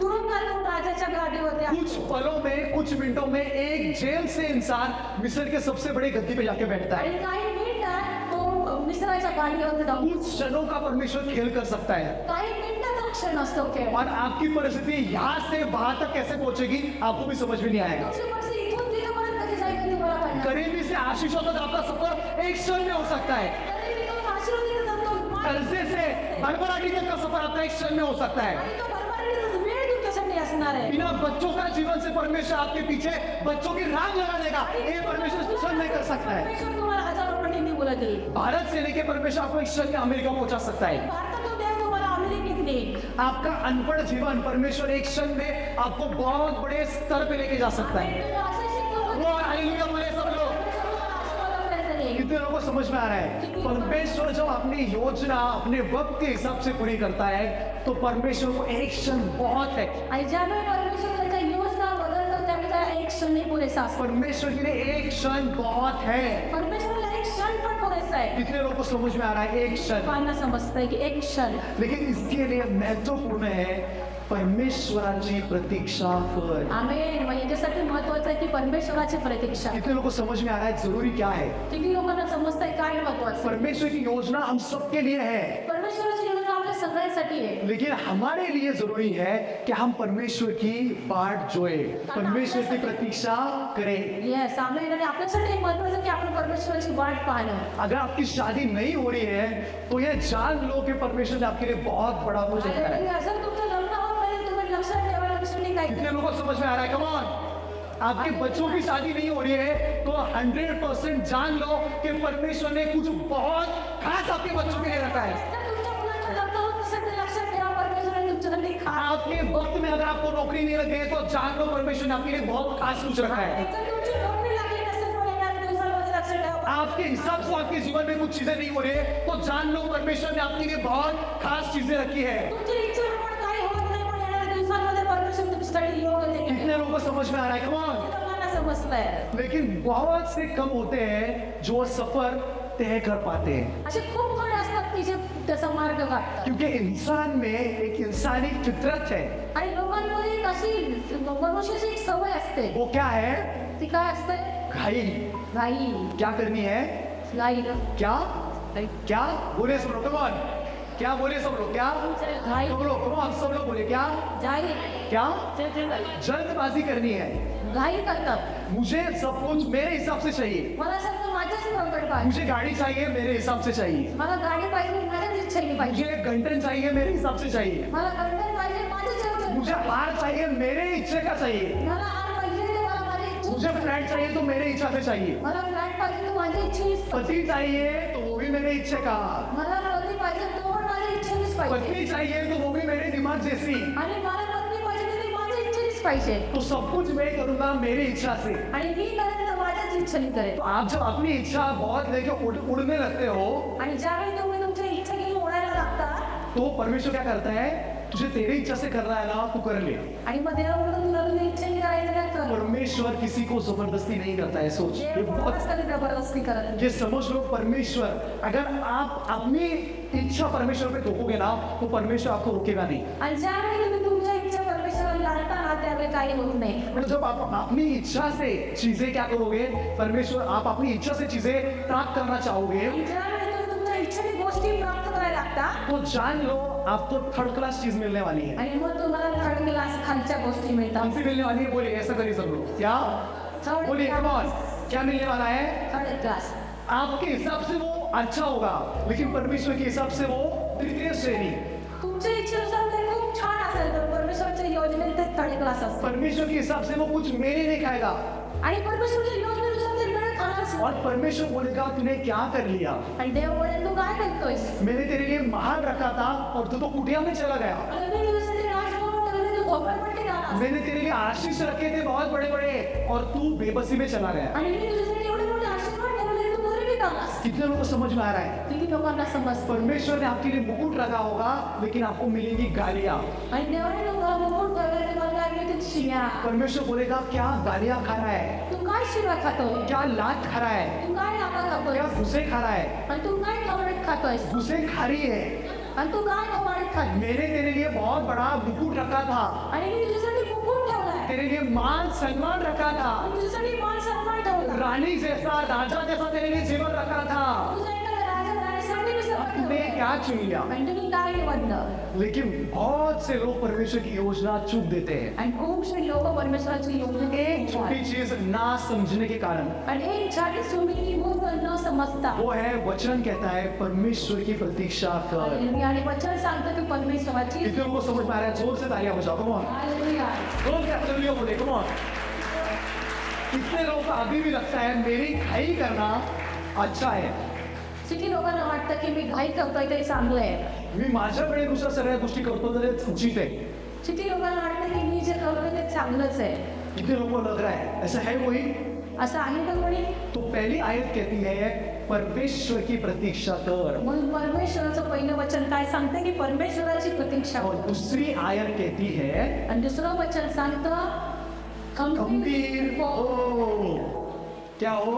तुरुंगातून राजाच्या गादीवर कुछ पलों में, कुछ मिनटों में एक जेल से इंसान मिस्र के सबसे बड़े गद्दी पे जाके बैठता है. आणि काही मिनिटात तो मिस्राच्या गादीवर जाऊन कुछ क्षणों का परमेश्वर खेल कर सकता है. काही मिनिटाचा क्षण असतो खेळ. और आपकी परिस्थिति यहाँ से वहां तक कैसे पहुंचेगी आपको भी समझ में नहीं आएगा. तुमची परिस्थिती इथून तिथपर्यंत कशी जाईल ते तुम्हाला कळणार. गरीबी से आशीषों तक आपका सफर एक क्षण में हो सकता है. गरिबीतून आशीर्वादित जातो. कर्जे से भरभराटी तक का सफर आपका एक क्षण में हो सकता है. आणि तो भरभराटीचा वेळ तुमच्यासाठी असणार आहे. बिना बच्चों का जीवन से परमेश्वर आपके पीछे बच्चों की राग लगा देगा. ये परमेश्वर क्षण में कर सकता है. परमेश्वर तुम्हाला हजारो पटींनी बोलत येईल. भारत से लेके परमेश्वर आपको एक क्षण में अमेरिका पहुंचा सकता है. भारतातून देव तुम्हाला अमेरिकेत नेईल. आपका अनपढ़ जीवन परमेश्वर एक क्षण में आपको बहुत बड़े स्तर पे लेके जा सकता है. तुम्ही असं शिकवलं वो हालेलुया बोले सब लोग. आशीर्वादापर्यंत नेईल. कितने लोगों को समझ में आ रहा है? परमेश्वर जब अपनी योजना अपने वक्त के हिसाब से पूरी करता है तो परमेश्वर को एक क्षण बहुत है. आणि ज्यावेळी परमेश्वर त्याच्या योजना बदलतो त्यावेळी त्याला एक क्षण नाही पुरेसा असतो. परमेश्वर के लिए एक क्षण बहुत है. परमेश्वराला एक क्षण पण पुरेसा आहे. कितने लोगों को समझ में आ रहा है? एक क्षण. लोकांना समजतंय की एक क्षण. लेकिन इसके लिए महत्वपूर्ण है परमेश्वराची प्रतीक्षा कर. आमेन. मग याच्यासाठी महत्वाचं आहे की परमेश्वराची प्रतीक्षा. कितने लोगों को समझ में आ रहा है जरूरी क्या है? किती लोकांना समजतंय काय महत्वाचं आहे. परमेश्वर की योजना हम सबके लिए है, परमेश्वराची योजना आपल्या सगळ्यांसाठी आहे. लेकिन हमारे लिए जरूरी है कि हम परमेश्वर की बाट जोए, परमेश्वर की प्रतीक्षा करें. येस. आमेन. आणि आपल्यासाठी महत्वाचं की आपण परमेश्वराची वाट पाहणं. अगर आपकी शादी नहीं हो रही है तो यह जान लो कि परमेश्वर ने आपके लिए बहुत बड़ा कुछ रखा है. आणि जर तुमचं लग्न होत नाही तुम्ही लक्षात ठेवा विसरू काय. कितने लोगों को समझ में आ रहा है? Come on. आपके बच्चों की शादी नहीं हो रही है तो 100% जान लो कि परमेश्वर ने कुछ बहुत खास आपके बच्चों के लिए रखा है. जर तुमच्या मुलाचं लग्न होत नसेल तर लक्षात ठेवा परमेश्वराने तुमच्यासाठी खास. आपके वक्त में अगर आपको नौकरी नहीं लगे तो जान लो परमेश्वर ने आपके लिए बहुत खास कुछ रखा है. जर तुमची नोकरी लागली नसेल तर येणाऱ्या दिवसांमध्ये लक्षात ठेवा. आपके हिसाब से आपके जीवन में कुछ चीजें नहीं हो रही है तो जान लो परमेश्वर ने आपके लिए बहुत खास चीजें रखी है. तुमची इच्छा पण काही होत नाही पण येणाऱ्या दिवसांमध्ये परमेश्वर तुमच्यासाठी योग देईल. कितने लोगों को समझ में आ रहा है? Come on. लोकांना समजतंय. लेकिन बहुत से कम होते हैं जो सफर तय कर पाते हैं, असे खूप थोडे असतात की जे त्याचा मार्ग काढतात. क्योंकि इंसान में एक इंसानी फितरत है. आणि लोकांमध्ये एक अशी मनुष्याची एक सवय असते. वो क्या है? ती काय असते? घाई. घाई. क्या करनी है? घाई. क्या? क्या बोले सब लोग? Come on. क्या बोले सब लोग? क्या? घाई. कम लोग, कम ऑन, सब लोग बोले क्या? घाई. क्या? जल्दबाजी करनी है. घाई करतात. मुझे सब कुछ मेरे हिसाब से चाहिए. मला सगळं माझ्याच प्रॉपर्टी पाहिजे. मुझे गाड़ी चाहिए मेरे हिसाब से चाहिए. मला गाडी पाहिजे माझ्याच इच्छेने पाहिजे. मुझे गंटन चाहिए मेरे हिसाब से चाहिए. मला कंटेंट पाहिजे माझ्याच इच्छेने. मुझे हार चाहिए मेरे इच्छे का चाहिए. मला हार पाहिजे ते मला माझ्या मुझे इच्छेने. फ्लैट चाहिए तो मेरे इच्छा से चाहिए. मला फ्लॅट पाहिजे तो माझ्या इच्छेनेच पाहिजे. पति चाहिए तो वो भी मेरे इच्छे का. मला पती पाहिजे तो पण माझ्या इच्छेनेच पाहिजे. पत्नी चाहिए तो वो भी मेरे दिमाग जैसी. आणि मला पत्नी पाहिजे ते माझ्या इच्छेनेच पाहिजे. तो सब कुछ मैं करूंगा मेरी इच्छा से. आणि मी करेन तर माझ्याच इच्छेने करेन. तो आप जब अपनी इच्छा बहुत लेके उड़ने लगते हो आणि ज्यावेळी तुम्ही तुमच्या इच्छा घेऊन उडायला लागता तो परमेश्वर क्या करता है? तुझे तेरी इच्छा से करना है ना, तू कर ले. आणि मग देव म्हणतो तुला तुझ्या इच्छेने करायचं काय कर. परमेश्वर किसी को जबरदस्ती नहीं करता है. सोच, ये देव बहुत, कोणालाच कधी जबरदस्ती करत नाही. ये समझ लो. परमेश्वर, अगर आप अपनी इच्छा परमेश्वर पे थोपोगे ना, तो परमेश्वर आपको रोकेगा नहीं. आणि ज्यावेळी तुम्ही तुमच्या इच्छा परमेश्वराला लादता ना त्यावेळी काही होत नाही. मतलब जब आप अपनी इच्छा से चीजें क्या करोगे, परमेश्वर, आप अपनी इच्छा से चीजें प्राप्त करना चाहोगे, आणि ज्यावेळी तुम्ही तुमच्या इच्छेने गोष्टी प्राप्त करायला लागता तो जान लो आपको थर्ड क्लास चीज मिलने वाली है. आणि मग तुम्हाला थर्ड क्लास खालच्या गोष्टी मिळतात. हमसे मिलने वाली है. बोलिए, ऐसा करिए सब लोग. क्या बोलिए, कम ऑन. क्या मिलने वाला है? Third class. आपके हिसाब से वो अच्छा होगा, लेकिन परमेश्वर के हिसाब से वो तृतीय श्रेणी. तुमच्या इच्छेनुसार ते खूप छान असेल तर परमेश्वरच्या योजनेत ते थर्ड क्लास असतं. परमेश्वर के हिसाब से वो कुछ मेरे नहीं खाएगा. आणि परमेश्वरच्या योजनेनुसार ते मिळत खाणार असेल. और परमेश्वर बोलेगा तूने क्या कर लिया, आणि देव बोलेल तू काय करतोयस. मैंने तेरे लिए महान रखा था और तू तो कुटिया में चला गया. आणि मी तुझ्यासाठी राजभवन ठेवले, तू झोपडपट्टी राहणार. मैंने तेरे लिए आशीष रखे थे बहुत बड़े बड़े और तू बेबसी में चला गया. आणि मी तुझ्यासाठी एवढे मोठे आशीर्वाद ठेवले, तू गरिबीत आलास. कितने लोगों को समझ में आ रहा है? किती लोकांना समजतं. परमेश्वर ने आपके लिए मुकुट रखा होगा, लेकिन आपको मिलेगी गालियां. आणि देवाने लोकांना मुकुट ठेवले, तुम्हाला काय मिळतील? शिव्या. परमेश्वर बोलेगा क्या गालियां खा रहा है, तू काय शिव्या खातोय. क्या लात खा रहा है, तू काय लाका खातोय. क्या घुसे खा रहा है, आणि तू काय कवडीत खातोयस. घुसे खा रही है. आणि तू काय कवडीत खात. मैंने तेरे लिए बहुत बड़ा मुकुट रखा था, आणि मी तुझ्यासाठी मुकुट ठेवलाय. तेरे लिए मान सम्मान रखा था, आणि तुझ्यासाठी मान सन्मान ठेवला. रानी जैसा, राजा जैसा तेरे लिए जीवन रखा था. तुझ्या एका राजा राणीसाठी मी सगळं तूने ठेवलं. क्या चुन लिया? आणि तुम्ही काय निवडलं. लेकिन बहुत से लोग परमेश्वर की योजना चूक देते हैं, आणि खूपशी लोक परमेश्वराची योजना एक छोटी चीज ना समझने के कारण. आणि एक छोटी सुमी मूल न समजता. वो है, वचन कहता है परमेश्वर की प्रतीक्षा कर. आणि वचन सांगतं की परमेश्वराची. कितने लोगों को समझ में आ रहा है? जोर से तालियां बजाओ. Come on. हालेलुया. जोर से हालेलुया बोले. Come on. कितने लोगों को अभी भी लगता है मेरी घाई करना अच्छा है, किती लोकांना वाटतं की मी घाई करतोय ते चांगलं आहे. मी माझ्याकडे नुसार सगळ्या गोष्टी करतो तर ते उचित है. किती लोकांना वाटतं की मी जे करतोय ते चांगलंच आहे. कितने लोगों को लग रहा है ऐसा है? वही असं आहे का कोणी. तो पहली आयत कहती है परमेश्वर की प्रतीक्षा कर, म्हणून परमेश्वराचं पहिलं वचन काय सांगते की परमेश्वराची प्रतीक्षा और कर. दूसरी आयत कहती है आणि दुसरं वचन सांगतं गंभीर हो. क्या हो?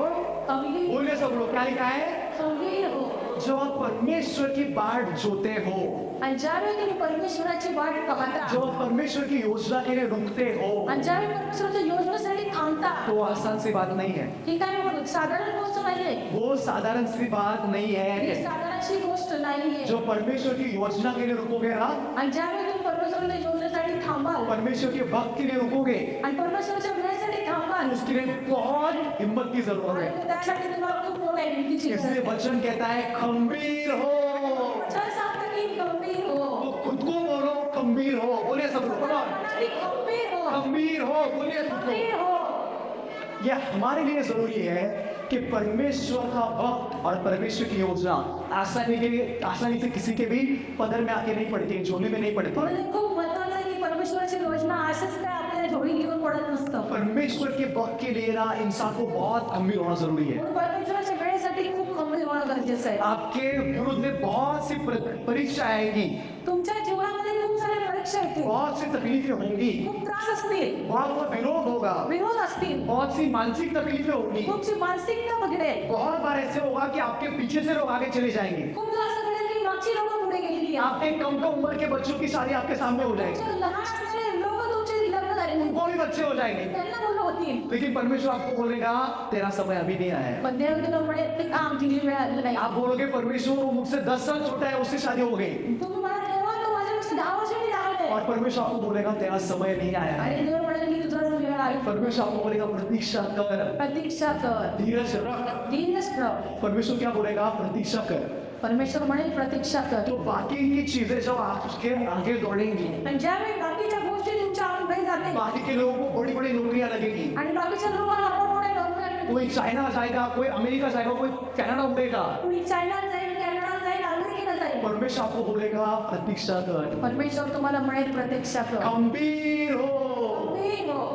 खंबीर बोले सब लोग. क्या लिखा है? खंबीर हो. जब आप परमेश्वर की बाट जोते हो, आणि ज्यावेळी तुम्ही परमेश्वराची वाट पाहता. जब आप परमेश्वर की योजना के लिए रुकते हो, आणि ज्यावेळी परमेश्वराच्या योजनेसाठी थांबता. तो आसान सी बात नहीं है. ही काय म्हणून साधारण गोष्ट नाहीये. वो साधारण सी बात नहीं ही है. साधारणशी गोष्ट नाहीये. जो परमेश्वर की योजना के लिए रुकोगे ना, आणि ज्यावेळी तुम्ही परमेश्वराच्या योजनेसाठी थांबाल परमेश्वर के भक्त के लिए रुकोगे, आणि परमेश्वराच्या वेळेसाठी थांबाल. उसके लिए बहुत हिम्मत की जरूरत है. आणि त्यासाठी तुम्हाला खूप मोठ्या हिमतीची गरज इसलिए आहे. वचन कहता है खंबीर हो. वचन सांगतं की खंबीर हो. तो खुद को बोलो खंबीर हो. बोलिए सब लोग. Come on. आणि खंबीर हो. खंबीर हो. बोलिए खुद खंबीर को. हो. यह हमारे लिए जरूरी है कि परमेश्वर का वक्त और परमेश्वर की योजना आसानी से किसी के भी पदर में आके नहीं पड़ती है, झोले में नहीं पड़ती. म्हणून हे खूप महत्वाचं आहे की परमेश्वराची योजना असेच काय आपल्याला झोळी घेऊन पडत नसतं. परमेश्वर के वक्त के लिए ना इंसान को बहुत खंबीर होना जरूरी है. म्हणून परमेश्वराच्या वेळेसाठी खूप खंबीर होणं गरजेचं आहे. आपके विरुद्ध में बहुत सी परीक्षा आएगी, तुमच्या जीवनामध्ये खूप साऱ्या परीक्षा येतील. बहुत सी तकलीफें होंगी, खूप त्रास असतील. बहुत सा विरोध होगा, विरोध असतील. बहुत सी मानसिक तकलीफें होंगी. खूपशी मानसिकता बिघडेल. बहुत बार ऐसे होगा कि आपके पीछे से लोग आगे चले जाएंगे. खूप जास्त घडेल की मागची लोक पुढे गेलेली आहेत. आपके कम उम्र के बच्चों की शादी आपके सामने हो जाएगी. तुमच्या लहान असलेले लोक तुमचे लग्न झालेले आहेत. उनको भी बच्चे हो जाएंगे. त्यांना मुलं होतील. लेकिन परमेश्वर आपको बोलेगा तेरा समय अभी नहीं आया है. पण देव तुला म्हणे ते काम दिली वेळ आली नाही. आप बोलोगे परमेश्वर वो मुझसे 10 साल छोटा है, उससे शादी हो गई. तुम्ही म्हणा तेव्हा तो माझ्यापेक्षा 10 वर्षांनी लहान आहे. और परमेश्वर आपको बोलेगा तेरा समय नहीं आया है. आणि देव म्हणाले की तुझा वेळ आली. परमेश्वर आपको बोलेगा प्रतीक्षा कर, प्रतीक्षा कर. धीरज रख. धीरज ठेव. परमेश्वर क्या बोलेगा? प्रतीक्षा कर. परमेश्वर म्हणेल प्रतीक्षा कर. तो बाकी की चीजें जब आप उसके आगे दौड़ेंगी, आणि ज्यावेळी बाकीच्या गोष्टी तुमच्या आंगणी जाते बाकी के लोगों को बड़ी बड़ी नौकरियां लगेगी. आणि बाकीच्या लोकांना मोठे नोकऱ्या मिळतील. कोई चाइना जाएगा, कोई अमेरिका जाएगा, कोई कनाडा उड़ेगा. कोणी चायनाला जाईल, कॅनडाला जाईल, अमेरिकेला जाईल. परमेश्वर आपको बोलेगा प्रतीक्षा कर, परमेश्वर तुम्हाला म्हणेल प्रतीक्षा कर. गंभीर हो. खंबीर हो.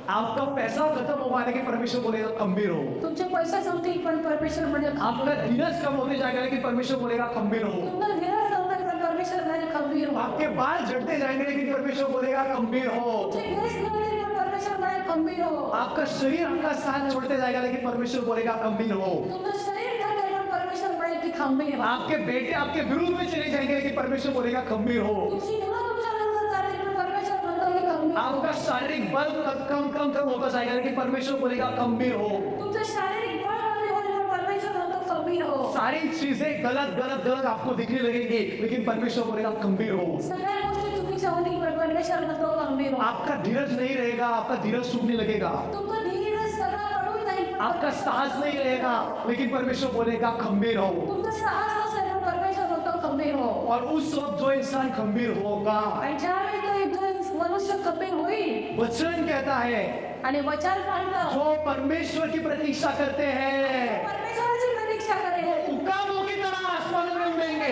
आपका पैसा खत्म होगा लेकिन परमेश्वर बोलेगा गंभीर हो. तुमचे पैसे संपतील पण परमेश्वर म्हणेल आपका धीरज कम होते जाएगा लेकिन परमेश्वर बोलेगा गंभीर हो. तुमचा धीरज संपत पण परमेश्वर म्हणाले खंबीर खंबीर हो. आपके बाल झड़ते जाएंगे लेकिन परमेश्वर बोलेगा गंभीर हो. तुमचे केस गळतील पण परमेश्वर म्हणे खंबीर हो. आपका शरीर आपका साथ छोड़ते जाएगा लेकिन परमेश्वर बोलेगा गंभीर हो. तुमचं शरीर थकेल पण परमेश्वर म्हणे की खंबीर हो. आपके बेटे आपके विरुद्ध में चले जाएंगे लेकिन परमेश्वर बोलेगा गंभीर हो. तुमची मुलं तुमच्या विरोधात चालतील पण परमेश्वर म्हणतो की खंबीर हो. आपका शारीरिक बल कम होता जाएगा लेकिन परमेश्वर बोलेगा गंभीर हो. तुमचं शारीरिक बळ कमी होईल पण परमेश्वर म्हणतो खंबीर हो. सारी चीजें गलत आपको दिखने लगेंगी लेकिन परमेश्वर बोलेगा गंभीर हो. सगळ्या गोष्टी चुकीच्या होतील पण परमेश्वर म्हणतो खंबीर हो. आपका धीरज नहीं रहेगा, आपका धीरज टूटने लगेगा. तुमचं धीरज सगळं पडून जाईल. आपका साहस नहीं रहेगा लेकिन परमेश्वर बोलेगा गंभीर हो. तुमचं साहस नसेल पण परमेश्वर म्हणतो खंबीर हो. और उस वक्त जो इंसान गंभीर होगा, आणि ज्यावेळी तो एक मनुष्य खंबीर होईल वचन कहता है आणि वचन सांगतं जो परमेश्वर की प्रतीक्षा करते हैं परमेश्वराची प्रतीक्षा करेल. उकाबों की तरह आसमानों में उड़ेंगे.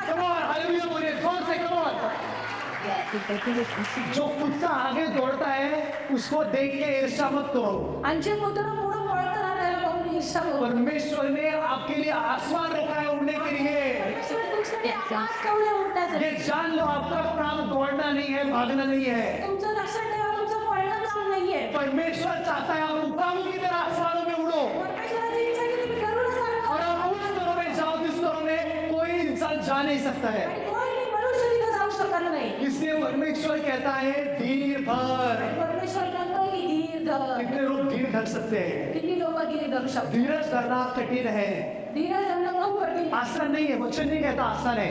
Come on, हालेलुया बोलिए जोर से, come on. जो कुत्ता आगे दौड़ता है उसको देख के ईर्ष्या मत करो. आणि जे कुत्रा पुढे पळतं ना त्याला बघून ईर्ष्या करू. परमेश्वर ने आपके लिए आसमान रखा है उड़ने के लिए. परमेश्वर तुमच्यासाठी आकाश ठेवले उडण्यासाठी. ये जान लो आपका काम दौड़ना नहीं है, भागना नहीं है. तुमचं लक्षात ठेवा तुमचं पळणं काम नाहीये. परमेश्वर चाहता है आप उकाबों की तरह आसमानों में उड़ो परमेश्वराची इच्छा की तुम्ही करू नका. और आप उस स्तरों में जाओ जिस स्तरों में कोई इंसान जा नहीं सकता है. आणि कोणी मनुष्य तिथं जाऊ शकत नाही. इसलिए परमेश्वर कहता है धीर धर. परमेश्वर म्हणतो की धीर धर. कितने लोग धीर धर सकते हैं? किती लोक धीर धरू शकतात. धीरज धरना कठिन है, धीरज धरणं खूप कठीण आहे. आसान नहीं है. वचन नहीं कहता आसान है,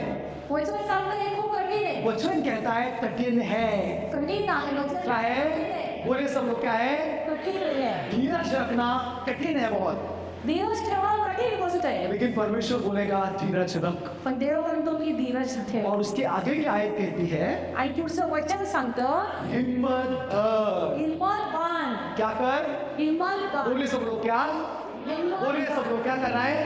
वचन सांगणं हे खूप कठीण आहे. वचन कहता है कठिन है. कठीण आहे. वचन क्या है? बोले सब लोग क्या है? कठीण आहे. धीरज रखना कठिन है बहुत. धीरज ठेवा कठीण गोष्ट आहे. लेकिन परमेश्वर बोलेगा धीरज रख. पण देव म्हणतो की धीरज ठेव. और उसके आगे की आयत कहती है आणि पुढचं वचन सांगतं हिम्मत कर. हिम्मत बांध. क्या कर? हिम्मत बांध. बोले सब लोग क्या? हिम्मत बोलिए सब लोग क्या करना है?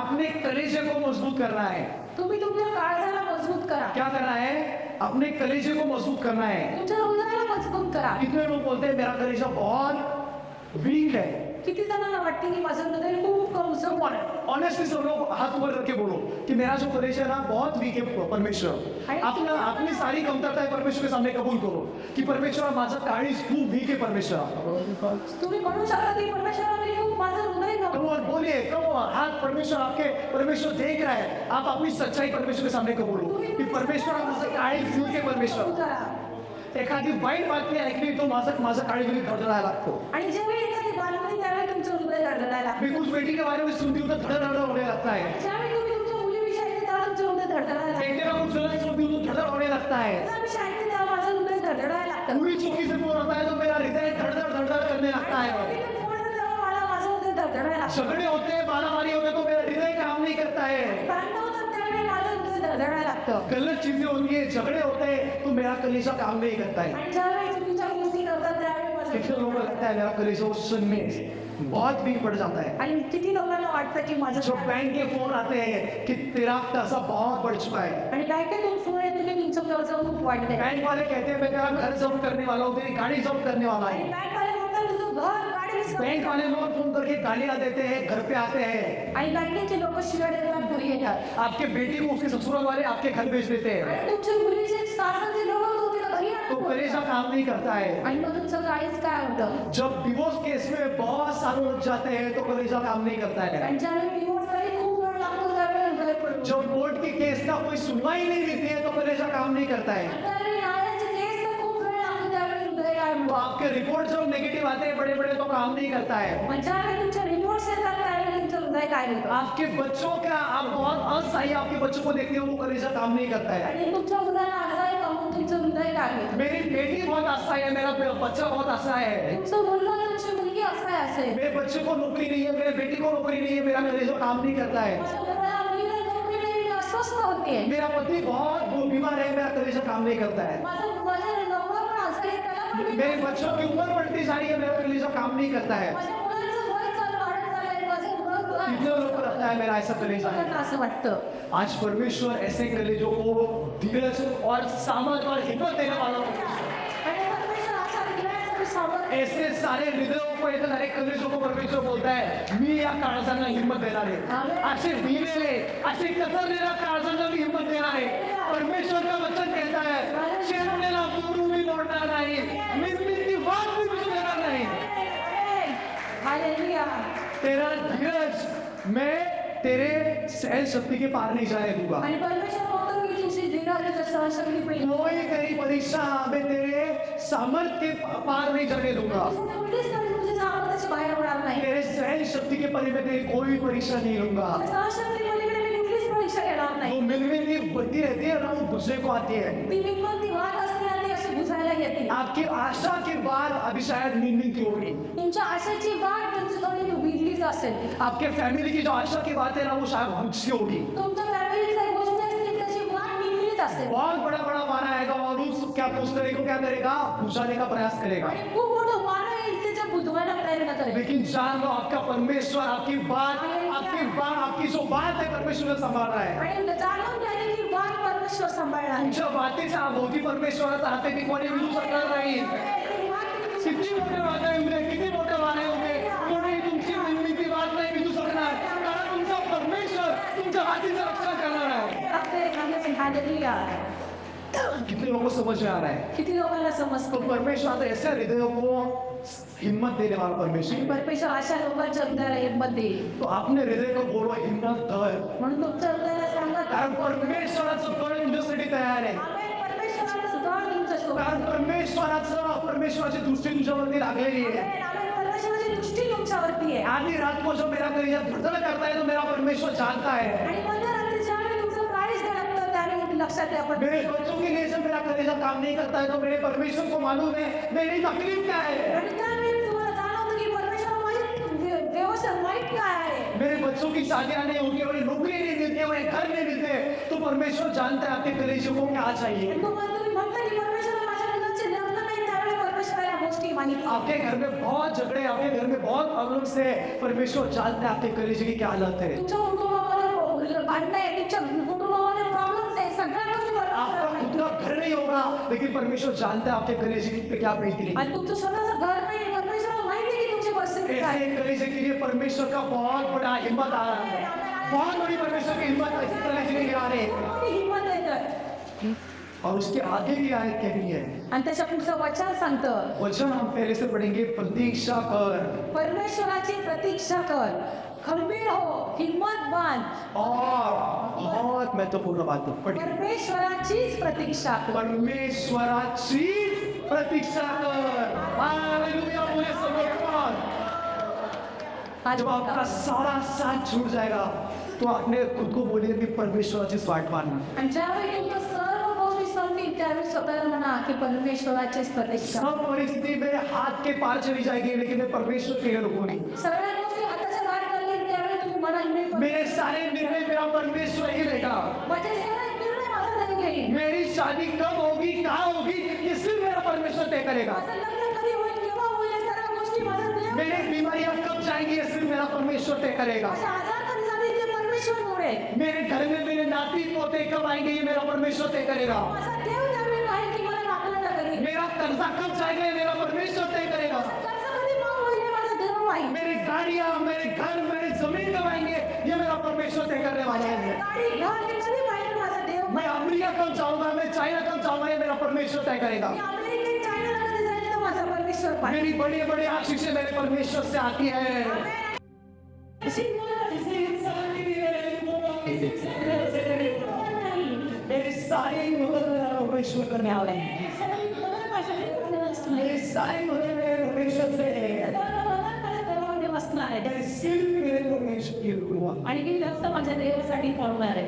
अपने कलेजे को मजबूत करना है. तुम्ही तुमच्या काळजाला मजबूत करा. क्या करना है? अपने कलेजे को मजबूत करना है. तुमच्या हृदयाला मजबूत करा. कितने लोग बोलते हैं मेरा कलेजा बहुत वीक है. किती जणांना वाटते की माझं हृदय खूप कमजोर आहे. ऑनेस्टली सब लोग हाथ ऊपर रख के बोलो कि मेरा जो कलेजा है ना बहुत वीक है परमेश्वर. अपनी सारी कमतरता है परमेश्वर के सामने कबूल करो की परमेश्वर माझं काळीज खूप वीक आहे परमेश्वर. तुम्ही म्हणू शकता की परमेश्वराने खूप माझं हृदय कम कमजोर ऑन बोलिए, कम ऑन. हाथ परमेश्वर देख रहा है. आप अपनी सच्चाई परमेश्वर के सामने कबूलो की परमेश्वर माझं काळीज वीक आहे परमेश्वर. करा. एखादी वाईट बातमी ऐकली तो माझं काळीज धडधडायला लागतो. आणि जेव्हा एखादी बातमी त्यावेळी तुमचं हृदय धडधडायला लागतं. मैं कुछ बेटी के बारे में सुनती हूँ तो धड़धड़ होने लगता है. ज्यावेळी तुम्ही तुमच्या मुलीविषयी ऐकते तेव्हा तुमचं हृदय धडधडायला लागतं. बेटे का कुछ गलत सुनती हूँ तो धड़धड़ होने लगता है. त्याविषयी ऐकते तेव्हा माझं हृदय धडधडायला लागतं. पूरी चुकी से बोल होता है तो मेरा हृदय धड़धड़ करने लगता है. आणि फोन तेव्हा माझं हृदय धडधडायला लागतं. झगड़े होते हैं, मारामारी होते तो मेरा हृदय काम नहीं करता है. भांडणं होतात त्यावेळी माझं हृदय धडधडायला लागतं. गलत चीजें होती है, झगड़े होते हैं तो मेरा कलेजा काम नहीं करता है. आणि ज्यावेळी चुकीच्या गोष्टी करतात त्यावेळी माझं कितने लोगों को लगता है मेरा कलेजा उस क्षण में बहुत वीक पड़ जाता है. आणि किती लोकांना वाटतं की माझं जो बैंक के फोन आते हैं कि तेरा पैसा बहुत बढ़ चुका है. आणि बँकेतून फोन येतो की तुमचं कर्ज खूप वाढलंय. बैंक वाले कहते हैं मैं तेरा घर जब्त करने वाला हूँ, तेरी गाड़ी जब्त करने वाला आणि है. बँकवाले म्हणतात तुझं घर गाडी विसरलं. बैंक वाले लोग फोन करके गालियां देते हैं, घर पे आते हैं. आणि बँकेचे लोक शिव्या देतात घरी येतात. आपके बेटी को उसके ससुराल वाले आपके घर भेज देते हैं. आणि तुमच्या मुलीचे सासरचे लोक तुमच्या घरी तो आणतात. कलेजा काम नहीं करता है. आणि मग तुमचं काहीच काय होतं. जब डिवोर्स केस में बहुत सालों लग जाते हैं तो कलेजा काम नहीं करता है. आणि ज्यावेळी divorce साठी खूप वेळ लागतो त्यावेळी हृदय पडतो. जब कोर्ट की केस का कोई सुनवाई नहीं देती है तो कलेजा काम नहीं करता है. आणि त्यावेळी न्यायाची केस खूप वेळ लागतो त्यावेळी हृदय काय तो होतं. आपके रिपोर्ट जब नेगेटिव आते हैं बड़े बड़े तो काम नहीं करता है. मग ज्यावेळी तुमचे रिपोर्ट्स येतात त्यावेळी तुमचं हृदय काय होतं. आपके बच्चों का आप बहुत असहाय आपके बच्चों को देखते हो वो कलेजा काम नहीं करता है. आणि तुमच्या मुलाला आजारी पाहून तुमचं हृदय काय होतं. मेरी बेटी बहुत असहाय है, मेरा बच्चा बहुत असहाय है. तुमचं मुलगा तुमची मुलगी असं असेल. मेरे बच्चे को नौकरी नहीं है, मेरे बेटी को नौकरी नहीं है, मेरा कलेजा काम नहीं करता है. माझ्या मुलाला मुलीला नोकरी नाही, मी अस्वस्थ होते. मेरा पति बहुत बीमार है, मेरा कलेजा काम नहीं करता है. माझा नवरा पण आजारी आहे, त्याला पण मी- मेरे बच्चों की उम्र बढ़ती जा रही है, मेरा कलेजा काम नहीं करता है. माझ्या मुलाचं वय वाढत चाललंय, माझं मुलगा कितने लोगों को लगता है मेरा ऐसा कलेजा है. लोकांना असं वाटतं. आज परमेश्वर ऐसे कलेजों को धीरज और सामर्थ और हिम्मत देने वाला है. आणि परमेश्वर अशा हृदयाचं सामोरे ऐसे सारे हृदयों को ऐसे सारे कलेजों को परमेश्वर बोलता है मी या काळजांना हिंमत देणार आहे. असे भीलेले असे कतरलेल्या काळजांना मी हिंमत देणार आहे. परमेश्वर का वचन कहता है शेरलेला गुरु मी मोडणार नाही. निर्मिती वाद मी तुझे देणार नाही. हालेलुया. तेरा धीरज मैं तेरे सहन शक्ति के पार नहीं जाने दूंगा. आणि परमेश्वर बोलतो की तुझी धीरज सहनशक्ती पहिली. कोई तेरी परीक्षा मैं तेरे सामर्थ्य के पार नहीं जाने दूंगा. कुठलीच तरी तुझी सामर्थ्याची बाहेर होणार नाही. तेरे सहन शक्ति के परी में तेरी कोई परीक्षा नहीं लूंगा. सहनशक्ती पलीकडे मी कुठलीच परीक्षा घेणार वो नाही. मिलमिली बढ़ती रहती है ना वो दूसरे को आती है. ती निम्मती वाद असते आणि अशी बुजायला येते. आपकी आशा के बाद अभी शायद नींद होगी. तुमच्या आशेची वाट तुमची थोडी भिडलीच असेल. आपके फैमिली की जो आशा की बात है ना वो शायद मुझसे होगी. तुमच्या फॅमिलीतल्या गोष्टी असतील त्याची वाट निघलीच असेल. बहुत बड़ा बड़ा वारा आएगा और उस क्या उस तरह को क्या करेगा बुझाने का प्रयास करेगा. आणि खूप मोठं वारं येईल त्याच्या बुजवायला प्रयत्न करेल. लेकिन जान लो आपका परमेश्वर आपकी जो बात है परमेश्वर संभाल रहा है. आणि जाणून घ्या की वाट परमेश्वर सांभाळणार आहे. तुमच्या बातेच्या भोवती परमेश्वराचा हात आहे की कोणी विरू शकणार नाही. किती मोठे वादळ येऊ दे किती मोठे वारे येऊ दे कोणी तुमची निर्मिती वाद नाही विरू शकणार कारण तुमचा परमेश्वर तुमच्या हातीचं रक्षण करणार आहे. आपल्या एखाद्याचे हालेलुया. कितने लोगों को समझ में आ रहा है. किती लोकांना तो समजतं. परमेश्वर आता ऐसे हृदयों को हिम्मत देने वाला आणि परमेश्वर. परमेश्वर अशा लोकांच्या हृदयाला हिंमत देईल. तो आपने हृदय को बोलो हिम्मत धर म्हणून तुमच्या हृदयाला सांगा कारण परमेश्वराचं बळ तुझ्यासाठी तयार आहे. आमेन. परमेश्वराने सुद्धा तुमच्या कारण परमेश्वराची दृष्टी तुझ्यावरती लागलेली आहे. आमेन. परमेश्वराची दृष्टी तुमच्यावरती आहे. आधी रात को जो मेरा करियर धड़धड़ करता है तो मेरा परमेश्वर जानता है. आणि मध्यरात्री ज्यावेळी तुमचं प्राइस लागतं त्यावेळी लक्षात द्या पण मेरे बच्चों के लिए जब मेरा कलेजा काम नहीं करता है तो मेरे परमेश्वर को मालूम है मेरी तकलीफ क्या है. आणि त्यावेळी तुम्हाला जाणवतं की परमेश्वर माझी व्यवस्था वाईट काय आहे. मेरे बच्चों की शादियां नहीं होती उन्हें नौकरी नहीं मिलती उन्हें घर नहीं मिलते तो परमेश्वर जानता है आपके कलेजे को क्या चाहिए. तुम्ही म्हणता की परमेश्वर माझ्या मुलाचे लग्न नाही त्यावेळी परमेश्वराला गोष्टी माहिती. आपके घर में बहुत झगड़े आपके घर में बहुत प्रॉब्लम्स है परमेश्वर जानता है आपके कलेजे की क्या हालत है. तुमच्या कुटुंबामध्ये भांडणं आहे तुमच्या कुटुंबामध्ये प्रॉब्लेम्स आहे सगळ्या गोष्टी आपका खुद का घर नहीं होगा लेकिन परमेश्वर जानता है आपके कलेजे की क्या बेहतरी. आणि तुमचं स्वतःचं घर नाही परमेश्वराला माहिती आहे की तुमची परिस्थिती काय ऐसे कलेजे के लिए परमेश्वर का बहुत बड़ा हिम्मत आ रहा है. बहुत बड़ी परमेश्वर की हिम्मत इस कलेजे के लिए आ रही है. मोठी हिंमत देतं. और उसके आगे की आयत कह रही है आणि त्याच्या पुढचं वचन सांगतं वचन हम पहले से पढ़ेंगे प्रतीक्षा कर परमेश्वराची प्रतीक्षा कर खंबीर हो हिम्मत बांध और बहुत महत्वपूर्ण बात पढ़िए परमेश्वराचीच प्रतीक्षा कर. परमेश्वराची प्रतीक्षा कर. हालेलुया बोले सब लोग. जब आपका सारा साथ छूट जाएगा तो आपने खुद को बोलिए कि परमेश्वराची वाट पाहणार. आणि ज्यावेळी तुमचं सर्व गोष्टी संपतील त्यावेळी स्वतःला म्हणा की परमेश्वराचीच प्रतीक्षा. सब परिस्थिति मेरे हाथ के पार चली जाएगी लेकिन मैं परमेश्वर के लिए रुकूंगी. सगळ्या गोष्टी हाताच्या बाहेर करतील त्यावेळी तुम्ही म्हणा मेरे सारे निर्णय मेरा परमेश्वर ही लेगा. माझे सगळे निर्णय माझा नाही घेईल. मेरी शादी कब होगी कहाँ होगी ये सिर्फ मेरा परमेश्वर तय करेगा. माझं लग्न कधी होईल केव्हा होईल या सर्व गोष्टी माझा देव. मेरी बीमारियां कब जाएंगी ये सिर्फ मेरा परमेश्वर तय करेगा. माझा आजार कधी जातील ते परमेश्वर मोडे. मेरे घर में मेरे नाती पोते कब आएंगे ये मेरा परमेश्वर तय करेगा. माझा देव त्यावेळी आहे की मला वाकलं करेल. मेरा कर्जा कब जाएगा ये मेरा परमेश्वर तय करेगा. कर्ज कधी माफ होईल हे माझा देव आहे. मेरी गाड़ियां मेरे घर मेरी जमीन कब आएंगे ये मेरा परमेश्वर तय करने वाला है. गाडी घर हे सगळी माहिती माझा देव. मैं अमेरिका कब जाऊंगा मैं चाइना कब जाऊंगा ये मेरा परमेश्वर तय करेगा. मी अमेरिकेत चायनाला कधी जाईल तर माझा परमेश्वर पाहिजे. मेरी बड़ी बड़ी आशीषें मेरे परमेश्वर से आती है. मेरी सारी मदद मेरा परमेश्वर करने वाला है. मेरी सारी मदद मेरे परमेश्वर से है. मैं सिर्फ मेरे परमेश्वर की रुकूंगा. आणि ही जास्त माझ्या देवासाठी पळणार आहे.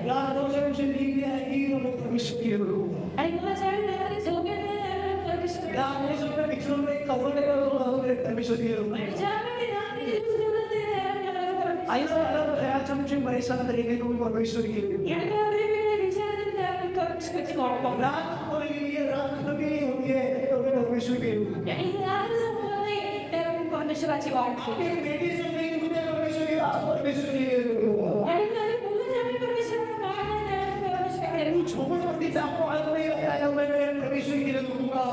परमेश्वर की रुकूंगा. आणि मला ज्यावेळी देवाने झोपेल परमेश्वर परमेश्वर की रुकूंगा. ज्यावेळी रात्री दिवस ते आई तुमची परेशान तरीके को परमेश्वर की रुकूंगा. रात को रात कभी होती है तो परमेश्वर की रुकूंगा. परमेश्वराची वाट बेटी से नहीं मुझे परमेश्वर की परमेश्वर की रुकूंगा. झोपड़पट्टी से आपको आया नहीं आया मैं परमेश्वर की रुकूंगा.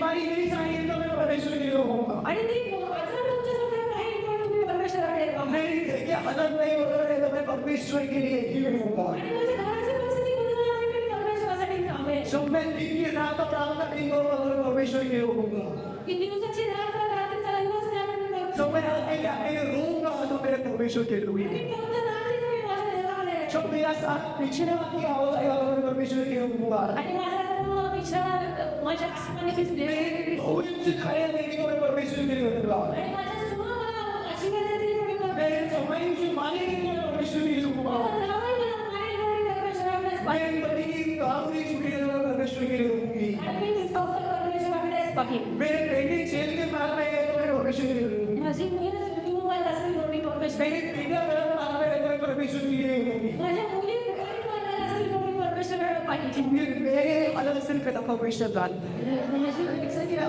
बीमारी नहीं चाहिए तो मैं परमेश्वर के लिए होऊंगा आणि ती आजार तुमच्याजवळ नाही पण तुम्ही परमेश्वराकडे जाऊ. मेरी देखिए हालत नहीं बदल रही तो मैं परमेश्वर के लिए ही होऊंगा आणि माझ्या घराची परिस्थिती बदलणार नाही, मी परमेश्वरासाठी थांबेन. जब मैं दिन की रात प्रार्थना करूंगा तो मैं परमेश्वर के लिए होऊंगा की दिवसाची रात्र रात्रीचा दिवस नाही, मी जब मैं अकेले रोऊंगा तो मेरे परमेश्वर के लिए मी फक्त रात्रीच मी माझ्या देवाला आहे. जब मेरा साथ पीछे वाली आवाज आएगा तो मैं परमेश्वर के लिए होऊंगा आणि माझा धर्म विचार माझ्या आसमानी दिसले मेरी भोजन सिखाया देगी तो मैं परमेश्वर के लिए होऊंगा आणि माझ्या सुना मला आशीर्वाद देतील तर मी मेरे समय की मानेगी तो मैं परमेश्वर के लिए होऊंगा मेरी पति की कामनी छुट्टी तो मैं परमेश्वर के लिए होऊंगी मेरे बेटे जेल के मार में है तो मैं परमेश्वर के लिए होऊंगी मेरी पिता मेरा मार में है तो मैं परमेश्वर के लिए होऊंगी मेरे अलग से पैदा परमेश्वर जान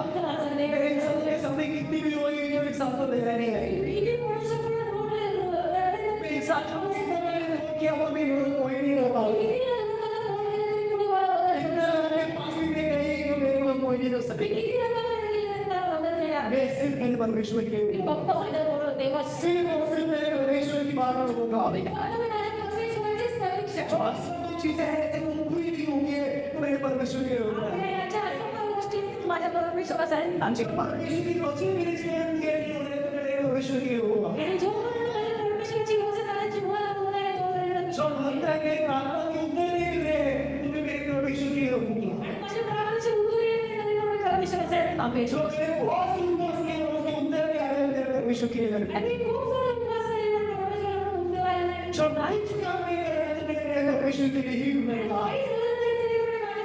मेरे सामने कितनी भी होगी ये एक साथ दे रहे हैं मेरे साथ क्या वो भी कोई नहीं होगा मेरे पास भी नहीं मेरे को कोई नहीं हो सकता मैं सिर्फ इन परमेश्वर के लिए सिर्फ मेरे परमेश्वर की बात होगा चीजें हैं वो पूरी नहीं होंगी मेरे परमेश्वर के होगा माझ्या परमेश्वरासाठी आमचे परमेश्वर की रोजी मेरे जीवन के लिए मेरे परमेश्वर के होगा परमेश्वराची योजना मला बोलायला जो मंत्र के प्रार्थना के उत्तर दे रहे तुम्हें मेरे परमेश्वर की होगी माझ्या प्रार्थनेचे उत्तर येते परमेश्वराचे नामे जो मेरे बहुत सुंदर से उसके उत्तर दे रहे हैं मेरे परमेश्वर के लिए आणि खूप सारे विकास आहे परमेश्वराला उत्तर आले जो नहीं चुका मेरे परमेश्वर के लिए ही मिलेगा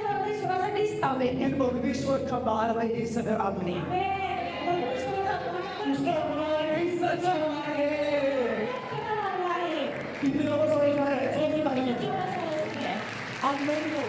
परमेश्वरासाठीच थांबे इन परमेश्वर का बार वही सदर आपने उसका बार सच है कितने लोग सोच रहे हैं सोच रहे हैं आप नहीं हो